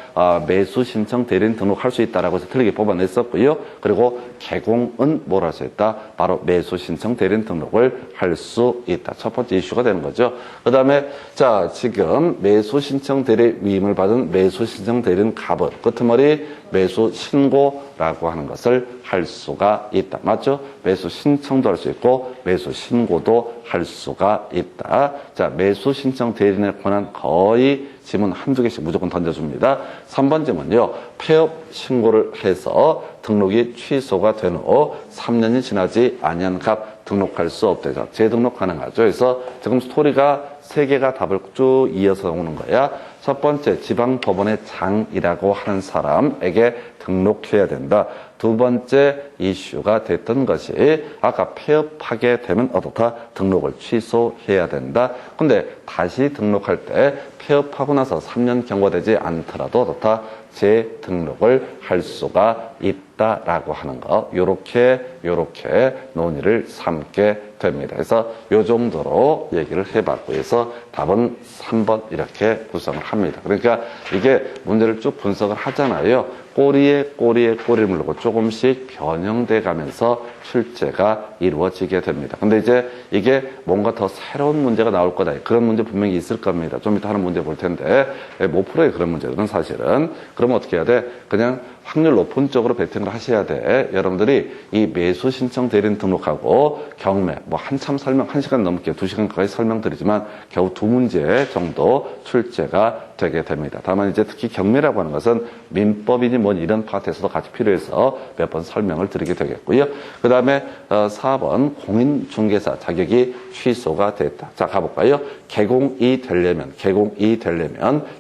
매수 신청 대리인 등록할 수 있다라고 해서 틀리게 뽑아냈었고요. 그리고 개공은 뭘 할 수 있다? 바로 매수 신청 대리인 등록을 할 수 있다. 첫 번째 이슈가 되는 거죠. 그 다음에 자, 지금 매수 신청 대리 위임을 받은 매수 신청 대리인 갑은 끄트머리 매수 신고라고 하는 것을 할 수가 있다. 맞죠? 매수 신청도 할 수 있고 매수 신고도 할 수가 있다. 자, 매수 신청 대리인의 권한 거의 지문 한두 개씩 무조건 던져줍니다. 3번 지문요. 폐업 신고를 해서 등록이 취소가 된 후 3년이 지나지 아니한 갑 등록할 수 없대죠. 재등록 가능하죠. 그래서 지금 스토리가 세 개가 답을 쭉 이어서 오는 거야. 첫 번째, 지방법원의 장이라고 하는 사람에게 등록해야 된다. 두 번째 이슈가 됐던 것이 아까 폐업하게 되면 어떻다? 등록을 취소해야 된다. 근데 다시 등록할 때 폐업하고 나서 3년 경과되지 않더라도 어떻다? 재등록을 할 수가 있다라고 하는 거. 요렇게 논의를 삼게 됩니다. 그래서 요 정도로 얘기를 해봤고 해서 답은 3번 이렇게 구성을 합니다. 그러니까 이게 문제를 쭉 분석을 하잖아요. 꼬리에 꼬리를 물고 조금씩 변형돼 가면서 출제가 이루어지게 됩니다. 근데 이제 이게 뭔가 더 새로운 문제가 나올 거다. 그런 문제 분명히 있을 겁니다. 좀 이따 하는 문제 볼 텐데 못 풀어요. 그런 문제들은 사실은. 그러면 어떻게 해야 돼? 그냥 확률 높은 쪽으로 베팅을 하셔야 돼. 여러분들이 이 매수 신청 대리인 등록하고 경매 뭐 한참 설명 1시간 넘게 2시간 가까이 설명드리지만 겨우 2문제 정도 출제가 되게 됩니다. 다만 이제 특히 경매라고 하는 것은 민법이니 뭐 이런 파트에서도 같이 필요해서 몇 번 설명을 드리게 되겠고요. 그 다음에 4번 공인중개사 자격이 취소가 됐다. 자, 가볼까요? 개공이 되려면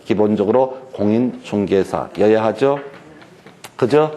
기본적으로 공인중개사여야 하죠. 그죠?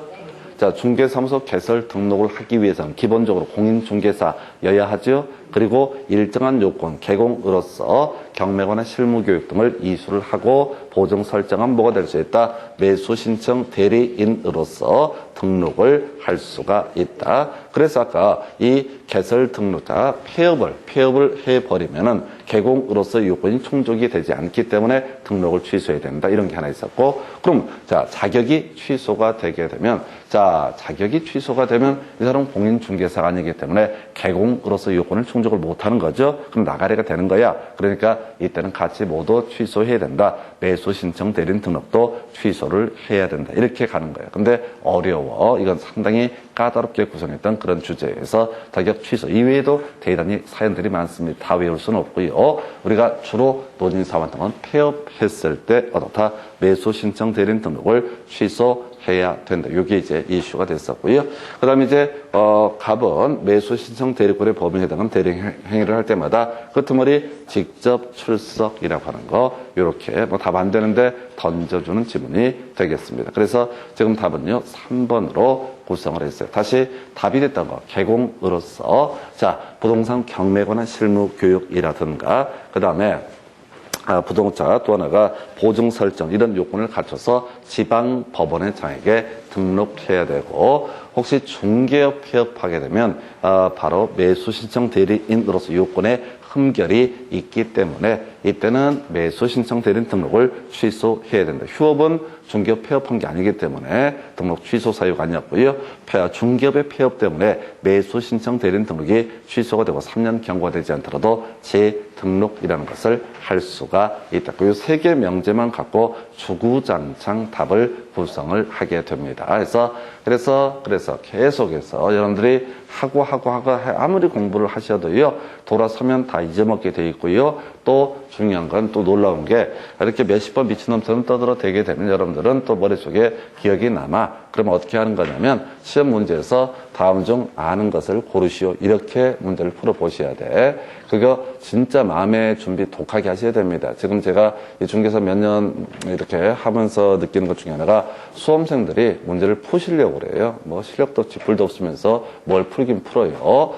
자, 중개사무소 개설 등록을 하기 위해서는 기본적으로 공인중개사여야 하죠. 그리고 일정한 요건, 개공으로서 경매관의 실무교육 등을 이수를 하고 보정 설정한 뭐가 될 수 있다? 매수 신청 대리인으로서 등록을 할 수가 있다. 그래서 아까 이 개설 등록자 폐업을 해버리면은 개공으로서 요건이 충족이 되지 않기 때문에 등록을 취소해야 된다. 이런 게 하나 있었고, 그럼 자, 자격이 취소가 되게 되면 이 사람은 공인중개사가 아니기 때문에 개공으로서 요건을 충족을 못하는 거죠. 그럼 나가리가 되는 거야. 그러니까 이때는 같이 모두 취소해야 된다. 매수 신청 대리인 등록도 취소를 해야 된다. 이렇게 가는 거예요. 근데 어려워. 이건 상당히 까다롭게 구성했던 그런 주제에서 자격 취소 이외에도 대단히 사연들이 많습니다. 다 외울 수는 없고요. 우리가 주로 노진 사원 등은 폐업했을 때 어떻다? 매수 신청 대리인 등록을 취소해야 된다. 이게 이제 이슈가 됐었고요. 그 다음에 이제 갑은 매수 신청 대리권의 법인에 해당하는 대리 행위를 할 때마다 끄트머리 직접 출석이라고 하는 거, 요렇게 뭐 답 안 되는데 던져주는 지문이 되겠습니다. 그래서 지금 답은요 3번으로 구성을 했어요. 다시 답이 됐던 거, 개공으로서 자, 부동산 경매에 관한 실무 교육이라든가 그 다음에 부동차 또 하나가 보증 설정 이런 요건을 갖춰서 지방 법원의 장에게 등록해야 되고, 혹시 중개업 폐업하게 되면 바로 매수 신청 대리인으로서 요건에 흠결이 있기 때문에 이때는 매수 신청 대리인 등록을 취소해야 된다. 휴업은 중개업 폐업한 게 아니기 때문에 등록 취소 사유가 아니었고요. 중개업의 폐업 때문에 매수 신청 대리인 등록이 취소가 되고 3년 경과되지 않더라도 재등록이라는 것을 할 수가 있다. 그 세 개 명제만 갖고 주구장창 답을 구성을 하게 됩니다. 그래서 계속해서 여러분들이 하고 아무리 공부를 하셔도요 돌아서면 다 잊어먹게 돼 있고요. 또 중요한 건 또 놀라운 게 이렇게 몇십 번 미친놈처럼 떠들어대게 되면 여러분들은 또 머릿속에 기억이 남아. 그러면 어떻게 하는 거냐면 시험 문제에서 다음 중 아는 것을 고르시오. 이렇게 문제를 풀어보셔야 돼. 그거 진짜 마음의 준비 독하게 하셔야 됩니다. 지금 제가 이 중개사 몇 년 이렇게 하면서 느끼는 것 중에 하나가 수험생들이 문제를 푸시려고 그래요. 뭐 실력도 쥐뿔도 없으면서 뭘 풀긴 풀어요.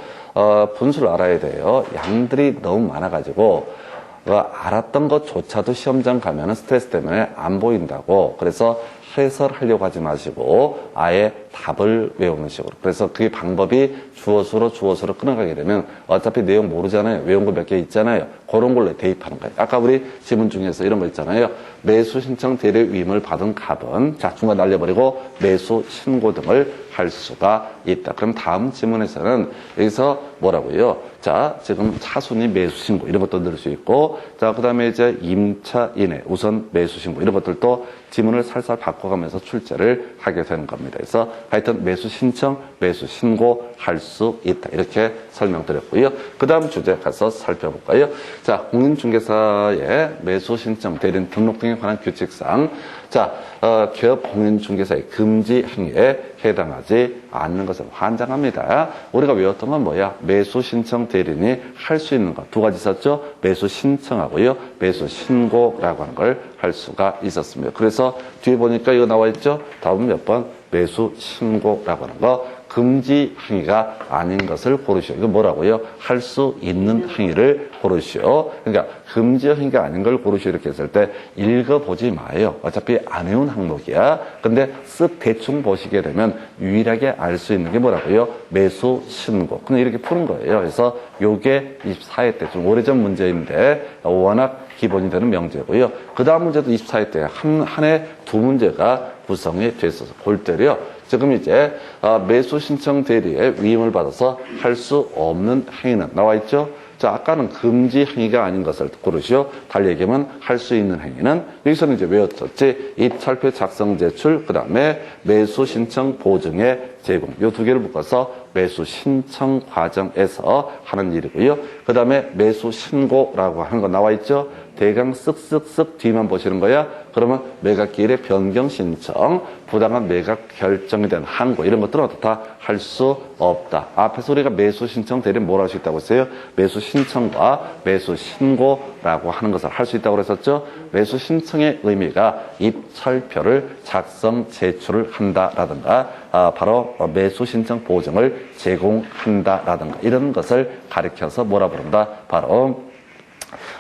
분수를 알아야 돼요. 양들이 너무 많아가지고 알았던 것조차도 시험장 가면은 스트레스 때문에 안 보인다고. 그래서 해설하려고 하지 마시고 아예 답을 외우는 식으로. 그래서 그 방법이 주어수로 끊어가게 되면 어차피 내용 모르잖아요. 외운 거 몇 개 있잖아요. 그런 걸로 대입하는 거예요. 아까 우리 지문 중에서 이런 거 있잖아요. 매수 신청 대리 위임을 받은 갑은 자, 중간 날려버리고 매수 신고 등을 할 수가 있다. 그럼 다음 지문에서는 여기서 뭐라고요? 자, 지금 차순위 매수 신고 이런 것도 넣을 수 있고, 자, 그 다음에 이제 임차 인해 우선 매수 신고 이런 것들도 지문을 살살 바꿔가면서 출제를 하게 되는 겁니다. 그래서 하여튼 매수 신청, 매수 신고 할 수 있다. 이렇게 설명드렸고요. 그 다음 주제 가서 살펴볼까요? 자, 공인중개사의 매수 신청, 대리인 등록 등에 관한 규칙상 자, 기업 공인중개사의 금지 행위에 해당하지 않는 것을 환장합니다. 우리가 외웠던 건 뭐야? 매수 신청 대리인이 할 수 있는 것 두 가지 있었죠? 매수 신청하고요. 매수 신고라고 하는 걸 할 수가 있었습니다. 그래서 뒤에 보니까 이거 나와 있죠? 답은 몇 번? 매수 신고라고 하는 거. 금지 행위가 아닌 것을 고르시오. 이거 뭐라고요? 할 수 있는 행위를 고르시오. 그러니까 금지 행위가 아닌 걸 고르시오 이렇게 했을 때 읽어보지 마요. 어차피 안 해온 항목이야. 근데 쓱 대충 보시게 되면 유일하게 알 수 있는 게 뭐라고요? 매수 신고. 그냥 이렇게 푸는 거예요. 그래서 요게 24회 때 좀 오래전 문제인데 워낙 기본이 되는 명제고요. 그 다음 문제도 24회 때 한 해 두 문제가 구성이 됐어서 볼 때요. 지금 이제 매수 신청 대리의 위임을 받아서 할 수 없는 행위는 나와 있죠. 자, 아까는 금지 행위가 아닌 것을 고르시오. 달리 얘기하면 할 수 있는 행위는 여기서는 이제 외웠었지. 입찰표 작성 제출, 그 다음에 매수 신청 보증의 제공. 요 두 개를 묶어서 매수 신청 과정에서 하는 일이고요. 그 다음에 매수 신고라고 하는 거 나와 있죠. 대강 쓱쓱쓱 뒤만 보시는 거야. 그러면 매각기일의 변경 신청, 부당한 매각 결정에 대한 항고 이런 것들은 어떻다? 할 수 없다. 앞에서 우리가 매수 신청 대리는 뭘 할 수 있다고 했어요? 매수 신청과 매수 신고라고 하는 것을 할 수 있다고 그랬었죠. 매수 신청의 의미가 입찰표를 작성 제출을 한다라든가 바로 매수 신청 보증을 제공한다라든가 이런 것을 가리켜서 뭐라 부른다? 바로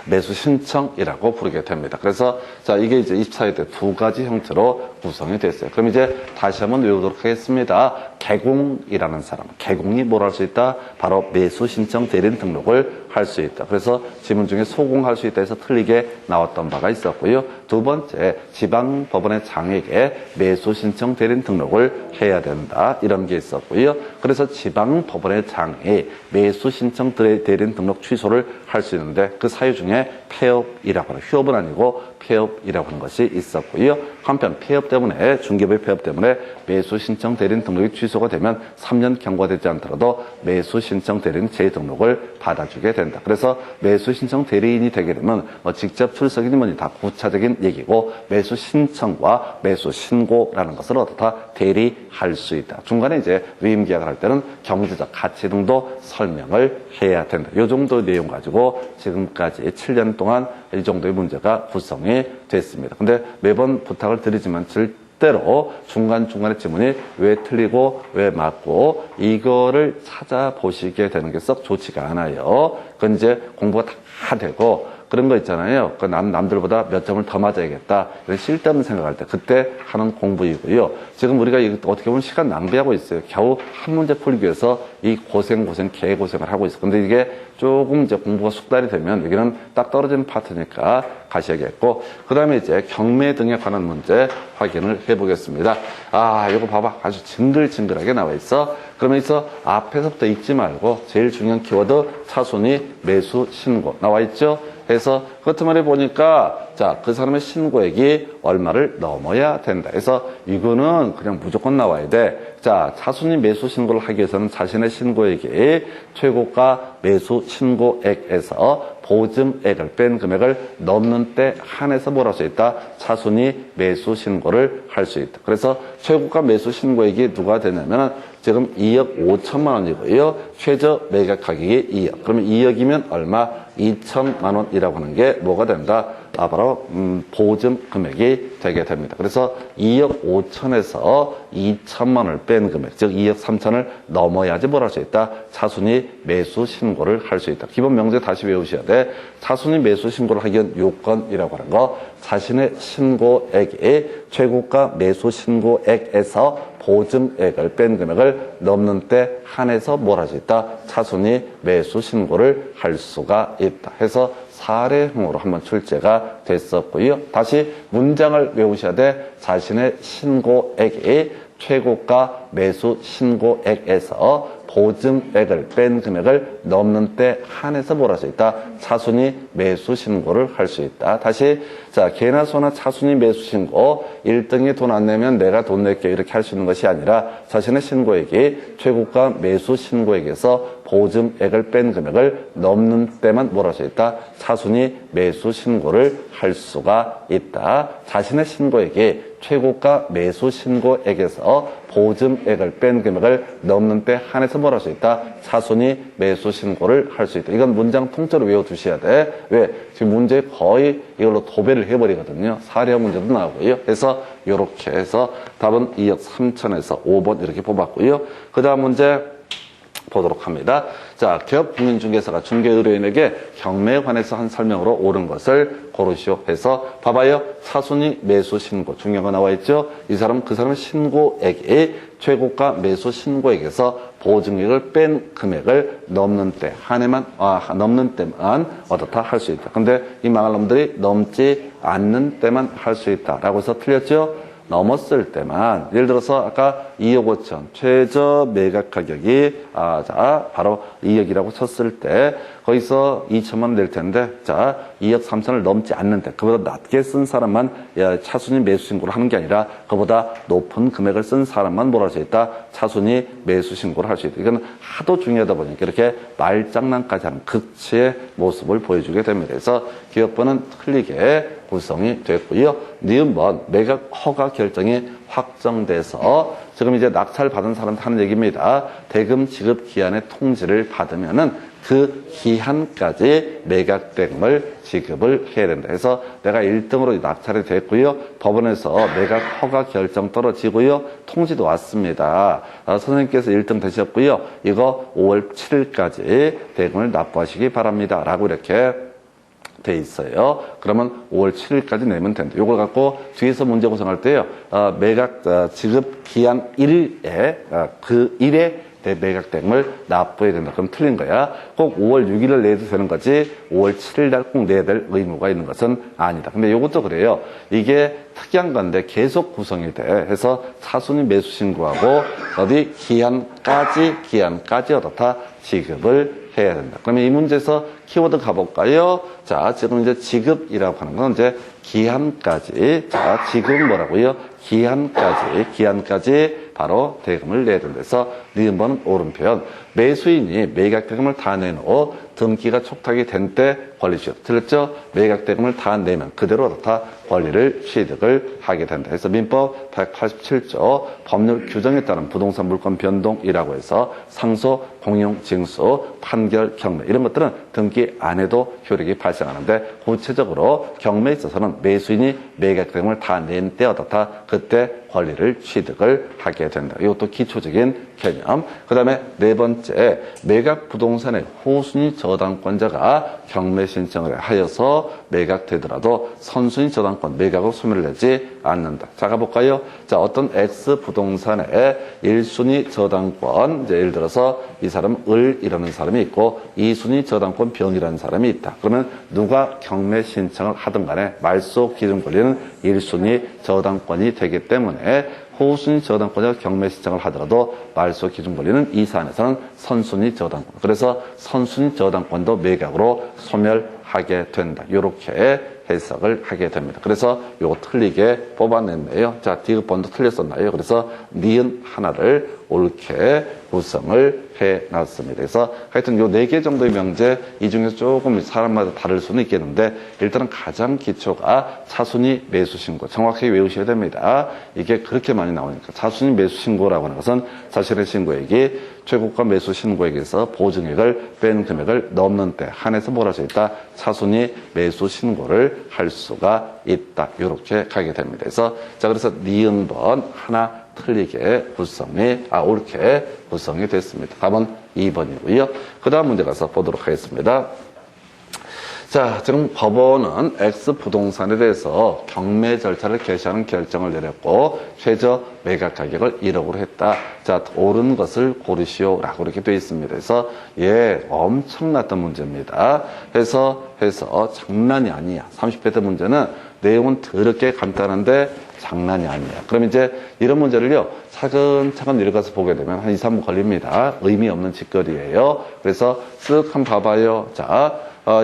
매수 신청이라고 부르게 됩니다. 그래서 자 이게 이제 24회 때 두 가지 형태로 구성이 됐어요. 그럼 이제 다시 한번 외우도록 하겠습니다. 개공이라는 사람, 개공이 뭘 할 수 있다? 바로 매수 신청 대리인 등록을 할 수 있다. 그래서 지문 중에 소공할 수 있다 해서 틀리게 나왔던 바가 있었고요. 두 번째, 지방법원의 장에게 매수 신청 대리인 등록을 해야 된다. 이런 게 있었고요. 그래서 지방법원의 장이 매수 신청 대리인 등록 취소를 할 수 있는데 그 사유 중에 폐업이라고 하는, 휴업은 아니고 폐업이라고 하는 것이 있었고요. 한편 폐업 때문에, 중개부의 폐업 때문에 매수 신청 대리인 등록이 취소가 되면 3년 경과되지 않더라도 매수 신청 대리인 재등록을 받아주게 된다. 그래서 매수 신청 대리인이 되게 되면 직접 출석이니 뭐니 다 구차적인 얘기고 매수 신청과 매수 신고라는 것을 어떻다? 대리할 수 있다. 중간에 이제 위임 계약을 할 때는 경제적 가치 등도 설명을 해야 된다. 이 정도 내용 가지고 지금까지 7년 동안 이 정도의 문제가 구성이 됐습니다. 근데 매번 부탁을 드리지만 절대로 중간중간에 지문이 왜 틀리고 왜 맞고 이거를 찾아보시게 되는 게 썩 좋지가 않아요. 그건 이제 공부가 다 되고 그런 거 있잖아요. 그 남들보다 몇 점을 더 맞아야겠다. 이런 쓸데없는 생각할 때 그때 하는 공부이고요. 지금 우리가 어떻게 보면 시간 낭비하고 있어요. 겨우 한 문제 풀기 위해서 이 개고생을 하고 있어. 근데 이게 조금 이제 공부가 숙달이 되면 여기는 딱 떨어지는 파트니까 가셔야겠고, 그 다음에 이제 경매 등에 관한 문제 확인을 해보겠습니다. 이거 봐봐. 아주 징글징글하게 나와 있어. 그러면서 앞에서부터 읽지 말고 제일 중요한 키워드 차순위 매수 신고 나와 있죠. 그래서 그것만에 보니까 그 사람의 신고액이 얼마를 넘어야 된다. 그래서 이거는 그냥 무조건 나와야 돼. 차순위 매수 신고를 하기 위해서는 자신의 신고액이 최고가 매수 신고액에서 보증액을 뺀 금액을 넘는 때 한해서 뭘 할 수 있다? 차순위 매수 신고를 할 수 있다. 그래서 최고가 매수 신고액이 누가 되냐면 지금 2억 5천만 원이고요. 최저 매각 가격이 2억. 그러면 2억이면 얼마? 2천만 원이라고 하는 게 뭐가 된다? 바로 보증 금액이 되게 됩니다. 그래서 2억 5천에서 2천만 원을 뺀 금액, 즉 2억 3천을 넘어야지 뭘 할 수 있다? 차순위 매수 신고를 할 수 있다. 기본 명제 다시 외우셔야 돼. 차순위 매수 신고를 하기 위한 요건이라고 하는 거, 자신의 신고액이 최고가 매수 신고액에서 보증액을 뺀 금액을 넘는 때 한해서 뭘 할 수 있다? 차순위 매수 신고를 할 수가 있다. 해서 사례형으로 한번 출제가 됐었고요. 다시 문장을 외우셔야 돼. 자신의 신고액이 최고가 매수 신고액에서 보증액을 뺀 금액을 넘는 때 한해서 뭘 할 수 있다? 차순위 매수 신고를 할 수 있다. 다시 개나 소나 차순위 매수 신고 1등이 돈 안 내면 내가 돈 낼게 이렇게 할 수 있는 것이 아니라 자신의 신고액이 최고가 매수 신고액에서 보증액을 뺀 금액을 넘는 때만 뭐라 할 수 있다? 차순위 매수 신고를 할 수가 있다. 자신의 신고액이 최고가 매수 신고액에서 보증액을 뺀 금액을 넘는 때 한해서 뭘 할 수 있다? 차순위 매수 신고를 할 수 있다. 이건 문장 통째로 외워두셔야 돼. 왜? 지금 문제 거의 이걸로 도배를 해버리거든요. 사례형 문제도 나오고요. 그래서 이렇게 해서 답은 2억 3천에서 5번 이렇게 뽑았고요. 그 다음 문제 보도록 합니다. 자, 기업 공인중개사가 중개의뢰인에게 경매에 관해서 한 설명으로 옳은 것을 고르시오 해서 봐봐요. 차순위 매수 신고 중요한 거 나와 있죠. 이 사람 그 사람의 신고액이 최고가 매수 신고액에서 보증액을 뺀 금액을 넘는 때 넘는 때만 어떻다 할 수 있다. 근데 이 망할 놈들이 넘지 않는 때만 할 수 있다라고 해서 틀렸죠. 넘었을 때만, 예를 들어서 아까 2억 5천 최저 매각 가격이 바로 2억이라고 쳤을 때 거기서 2천만 원 낼 텐데, 자 2억 3천을 넘지 않는 때 그보다 낮게 쓴 사람만 차순위 매수 신고를 하는 게 아니라 그보다 높은 금액을 쓴 사람만 뭘 할 수 있다? 차순위 매수 신고를 할 수 있다. 이건 하도 중요하다 보니까 이렇게 말장난까지 하는 극치의 모습을 보여주게 됩니다. 그래서 기업번은 틀리게 구성이 됐고요. 니은번 매각 허가 결정이 확정돼서 지금 이제 낙찰 받은 사람한테 하는 얘기입니다. 대금 지급 기한의 통지를 받으면은 그 기한까지 매각 대금을 지급을 해야 된다. 그래서 내가 1등으로 낙찰이 됐고요. 법원에서 매각 허가 결정 떨어지고요. 통지도 왔습니다. 선생님께서 1등 되셨고요. 이거 5월 7일까지 대금을 납부하시기 바랍니다. 라고 이렇게 돼 있어요. 그러면 5월 7일까지 내면 된다. 요걸 갖고 뒤에서 문제 구성할 때요. 매각 지급 기한 1일에 그 일에 매각 대금을 납부해야 된다. 그럼 틀린 거야. 꼭 5월 6일을 내도 되는 거지 5월 7일 날 꼭 내야 될 의무가 있는 것은 아니다. 근데 요것도 그래요. 이게 특이한 건데 계속 구성이 돼. 해서 차순위 매수 신고하고 어디 기한까지 어떻다 지급을 해야 된다. 그러면 이 문제에서 키워드 가볼까요? 자, 지금 이제 지급이라고 하는 건 이제 기한까지. 자, 지금 뭐라고요? 기한까지 바로 대금을 내야 된다. 그래서 니은번은 옳은 표현. 매수인이 매각 대금을 다 내놓고 등기가 촉탁이 된 때 권리 취득. 틀렸죠? 매각 대금을 다 내면 그대로 다 권리를 취득을 하게 된다. 그래서 민법 187조 법률 규정에 따른 부동산 물권 변동이라고 해서 상소, 공용, 징수, 판결, 경매 이런 것들은 등기 안 해도 효력이 발생하는데 구체적으로 경매에 있어서는 매수인이 매각 대금을 다 낸 때 어떻다? 그때 권리를 취득을 하게 된다. 이것도 기초적인 개념. 그 다음에 네 번째, 매각 부동산의 후순위 저당권자가 경매 신청을 하여서 매각되더라도 선순위 저당권 매각으로 소멸을 내지 않는다. 자, 가볼까요? 자, 어떤 X 부동산의 1순위 저당권, 이제 예를 들어서 이 사람은 을이라는 사람이 있고 2순위 저당권 병이라는 사람이 있다. 그러면 누가 경매 신청을 하든 간에 말소 기준 권리는 1순위 저당권이 되기 때문에 호순위 저당권자가 경매 신청을 하더라도 말소 기준 권리는 이 사안에서는 선순위 저당권. 그래서 선순위 저당권도 매각으로 소멸하게 된다. 이렇게 해석을 하게 됩니다. 그래서 요거 틀리게 뽑아냈네요. 자, 디귿번도 틀렸었나요? 그래서 니은 하나를 옳게 구성을 해놨습니다. 그래서 하여튼 요 4개 정도의 명제, 이 중에서 조금 사람마다 다를 수는 있겠는데, 일단은 가장 기초가 차순위 매수신고. 정확하게 외우셔야 됩니다. 이게 그렇게 많이 나오니까. 차순위 매수신고라고 하는 것은 자신의 신고액이 최고가 매수신고액에서 보증액을 뺀 금액을 넘는 때 한해서 뭘 할 수 있다? 차순위 매수신고를 할 수가 있다. 이렇게 가게 됩니다. 그래서 니은번 하나 틀리게 옳게 구성이 됐습니다. 답은 2번이고요. 그 다음 문제 가서 보도록 하겠습니다. 자, 지금 법원은 X 부동산에 대해서 경매 절차를 개시하는 결정을 내렸고 최저 매각 가격을 1억으로 했다. 자, 옳은 것을 고르시오라고 이렇게 되어 있습니다. 그래서 엄청났던 문제입니다. 해서 장난이 아니야. 30회 때 문제는 내용은 더럽게 간단한데 장난이 아니야. 그럼 이제 이런 문제를요, 차근차근 내려가서 보게 되면 한 2, 3분 걸립니다. 의미 없는 짓거리예요. 그래서 쓱 한번 봐봐요. 자,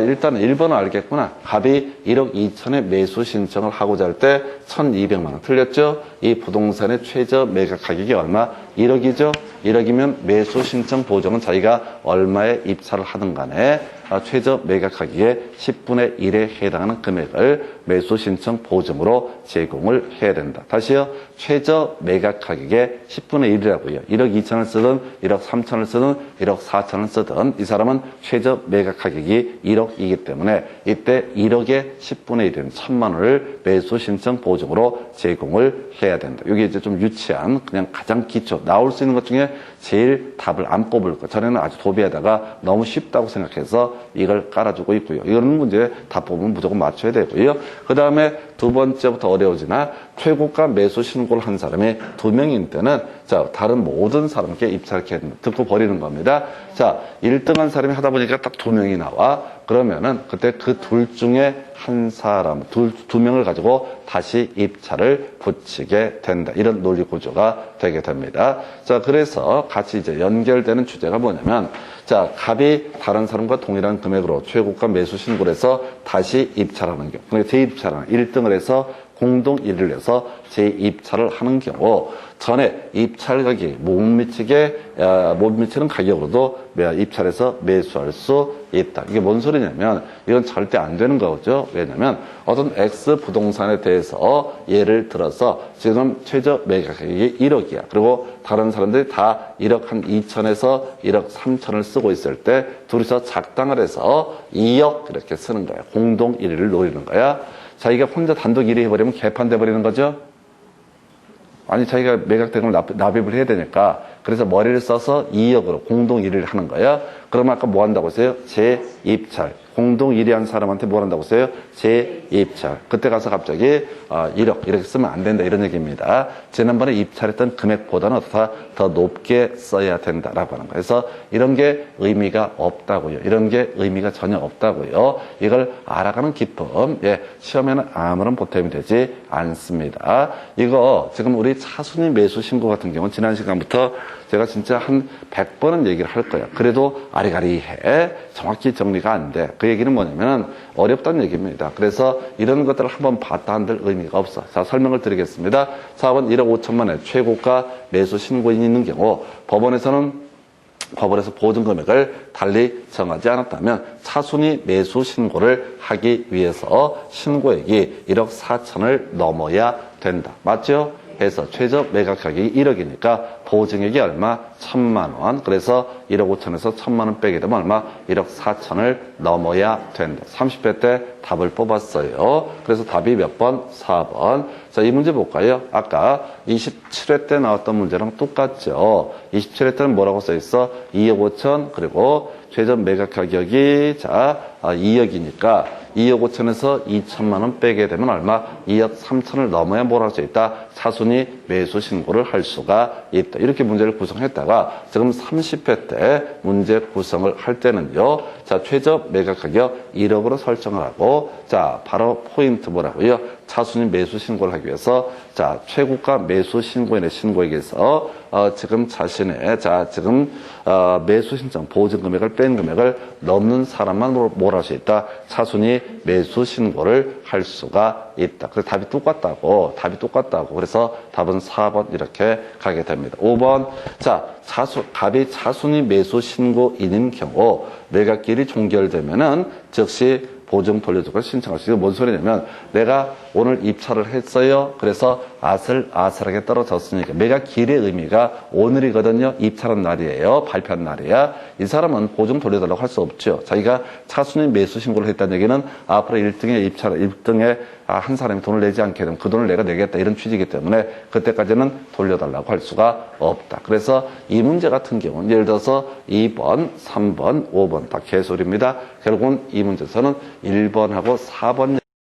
일단 1번은 알겠구나. 갑이 1억 2천에 매수 신청을 하고자 할 때 1,200만 원. 틀렸죠? 이 부동산의 최저 매각 가격이 얼마? 1억이죠? 1억이면 매수 신청 보증은 자기가 얼마에 입찰을 하든 간에 최저 매각 가격의 10분의 1에 해당하는 금액을 매수 신청 보증으로 제공을 해야 된다. 다시요. 최저 매각 가격의 10분의 1이라고요. 1억 2천을 쓰든 1억 3천을 쓰든 1억 4천을 쓰든 이 사람은 최저 매각 가격이 1억이기 때문에 이때 1억의 10분의 1인 1,000만 원을 매수 신청 보증으로 제공을 해야 된다. 이게 이제 좀 유치한 그냥 가장 기초 나올 수 있는 것 중에 제일 답을 안 뽑을 것. 전에는 아주 도비하다가 너무 쉽다고 생각해서 이걸 깔아주고 있고요. 이런 문제 답 뽑으면 무조건 맞춰야 되고요. 그 다음에 두 번째부터 어려워지나 최고가 매수 신고를 한 사람이 2명인 때는 자 다른 모든 사람께 입찰해야 된다. 듣고 버리는 겁니다. 자 1등한 사람이 하다 보니까 딱 2명이 나와. 그러면은 그때 그 둘 중에 한 사람, 두 명을 가지고 다시 입찰을 붙이게 된다. 이런 논리 구조가 되게 됩니다. 자, 그래서 같이 이제 연결되는 주제가 뭐냐면, 자, 갑이 다른 사람과 동일한 금액으로 최고가 매수 신고를 해서 다시 입찰하는 경우, 그러니까 재입찰하는 1등을 해서 공동 1위를 해서 재입찰을 하는 경우 전에 입찰 가격이 못 미치는 가격으로도 입찰해서 매수할 수 있다. 이게 뭔 소리냐면 이건 절대 안 되는 거죠. 왜냐면 어떤 X 부동산에 대해서 예를 들어서 지금 최저 매각 가격이 1억이야. 그리고 다른 사람들이 다 1억 한 2천에서 1억 3천을 쓰고 있을 때 둘이서 작당을 해서 2억 이렇게 쓰는 거야. 공동 1위를 노리는 거야. 자기가 혼자 단독 1위 해버리면 개판돼 버리는 거죠. 아니 자기가 매각대금을 납입을 해야 되니까 그래서 머리를 써서 2억으로 공동 1위를 하는 거예요. 그러면 아까 뭐 한다고 했어요? 재입찰. 공동 1위 한 사람한테 뭘 한다고 했어요? 재입찰. 그때 가서 갑자기 1억 이렇게 쓰면 안 된다 이런 얘기입니다. 지난번에 입찰했던 금액보다는 더 높게 써야 된다라고 하는 거예요. 그래서 이런 게 의미가 없다고요. 이런 게 의미가 전혀 없다고요. 이걸 알아가는 기쁨. 예, 시험에는 아무런 보탬이 되지 않습니다. 이거 지금 우리 차순위 매수 신고 같은 경우는 지난 시간부터 제가 진짜 한 100번은 얘기를 할 거예요. 그래도 아리가리해. 정확히 정리가 안 돼. 그 얘기는 뭐냐면 어렵다는 얘기입니다. 그래서 이런 것들을 한번 봤다 한들 의미가 없어. 자, 설명을 드리겠습니다. 4번 1억 5천만 원 최고가 매수 신고인이 있는 경우 법원에서 보증금액을 달리 정하지 않았다면 차순위 매수 신고를 하기 위해서 신고액이 1억 4천을 넘어야 된다. 맞죠? 해서 최저 매각 가격이 1억이니까 보증액이 얼마? 1,000만 원. 그래서 1억 5천에서 1,000만 원 빼게 되면 얼마? 1억 4천을 넘어야 된다. 30회 때 답을 뽑았어요. 그래서 답이 몇 번? 4번. 자, 이 문제 볼까요? 아까 27회 때 나왔던 문제랑 똑같죠. 27회 때는 뭐라고 써있어? 2억 5천 그리고 최저 매각 가격이 2억이니까 2억 5천에서 2천만 원 빼게 되면 얼마? 2억 3천을 넘어야 뭘 할 수 있다? 차순위 매수 신고를 할 수가 있다. 이렇게 문제를 구성했다가 지금 30회 때 문제 구성을 할 때는요. 자, 최저 매각 가격 1억으로 설정을 하고 자, 바로 포인트 뭐라고요? 차순위 매수 신고를 하기 위해서 자, 최고가 매수 신고인의 신고액에서 지금 자신의 매수 신청 보증 금액을 뺀 금액을 넘는 사람만 뭘 할 수 있다? 차순위 매수 신고를 할 수가 있다. 그래서 답이 똑같다고. 그래서 답은 4번 이렇게 가게 됩니다. 5번. 자, 갑이 차순위 매수 신고인인 경우 매각길이 종결되면은 즉시 보증 돌려주고 신청할 수 있어요. 뭔 소리냐면 내가 오늘 입찰을 했어요. 그래서 아슬아슬하게 떨어졌으니까 매각길의 의미가 오늘이거든요. 입찰한 날이에요. 발표한 날이야. 이 사람은 보증 돌려달라고 할 수 없죠. 자기가 차순위 매수 신고를 했다는 얘기는 앞으로 1등에 한 사람이 돈을 내지 않게 되면 그 돈을 내가 내겠다 이런 취지이기 때문에 그때까지는 돌려달라고 할 수가 없다. 그래서 이 문제 같은 경우는 예를 들어서 2번, 3번, 5번 다 개소리입니다. 결국은 이 문제에서는 1번하고 4번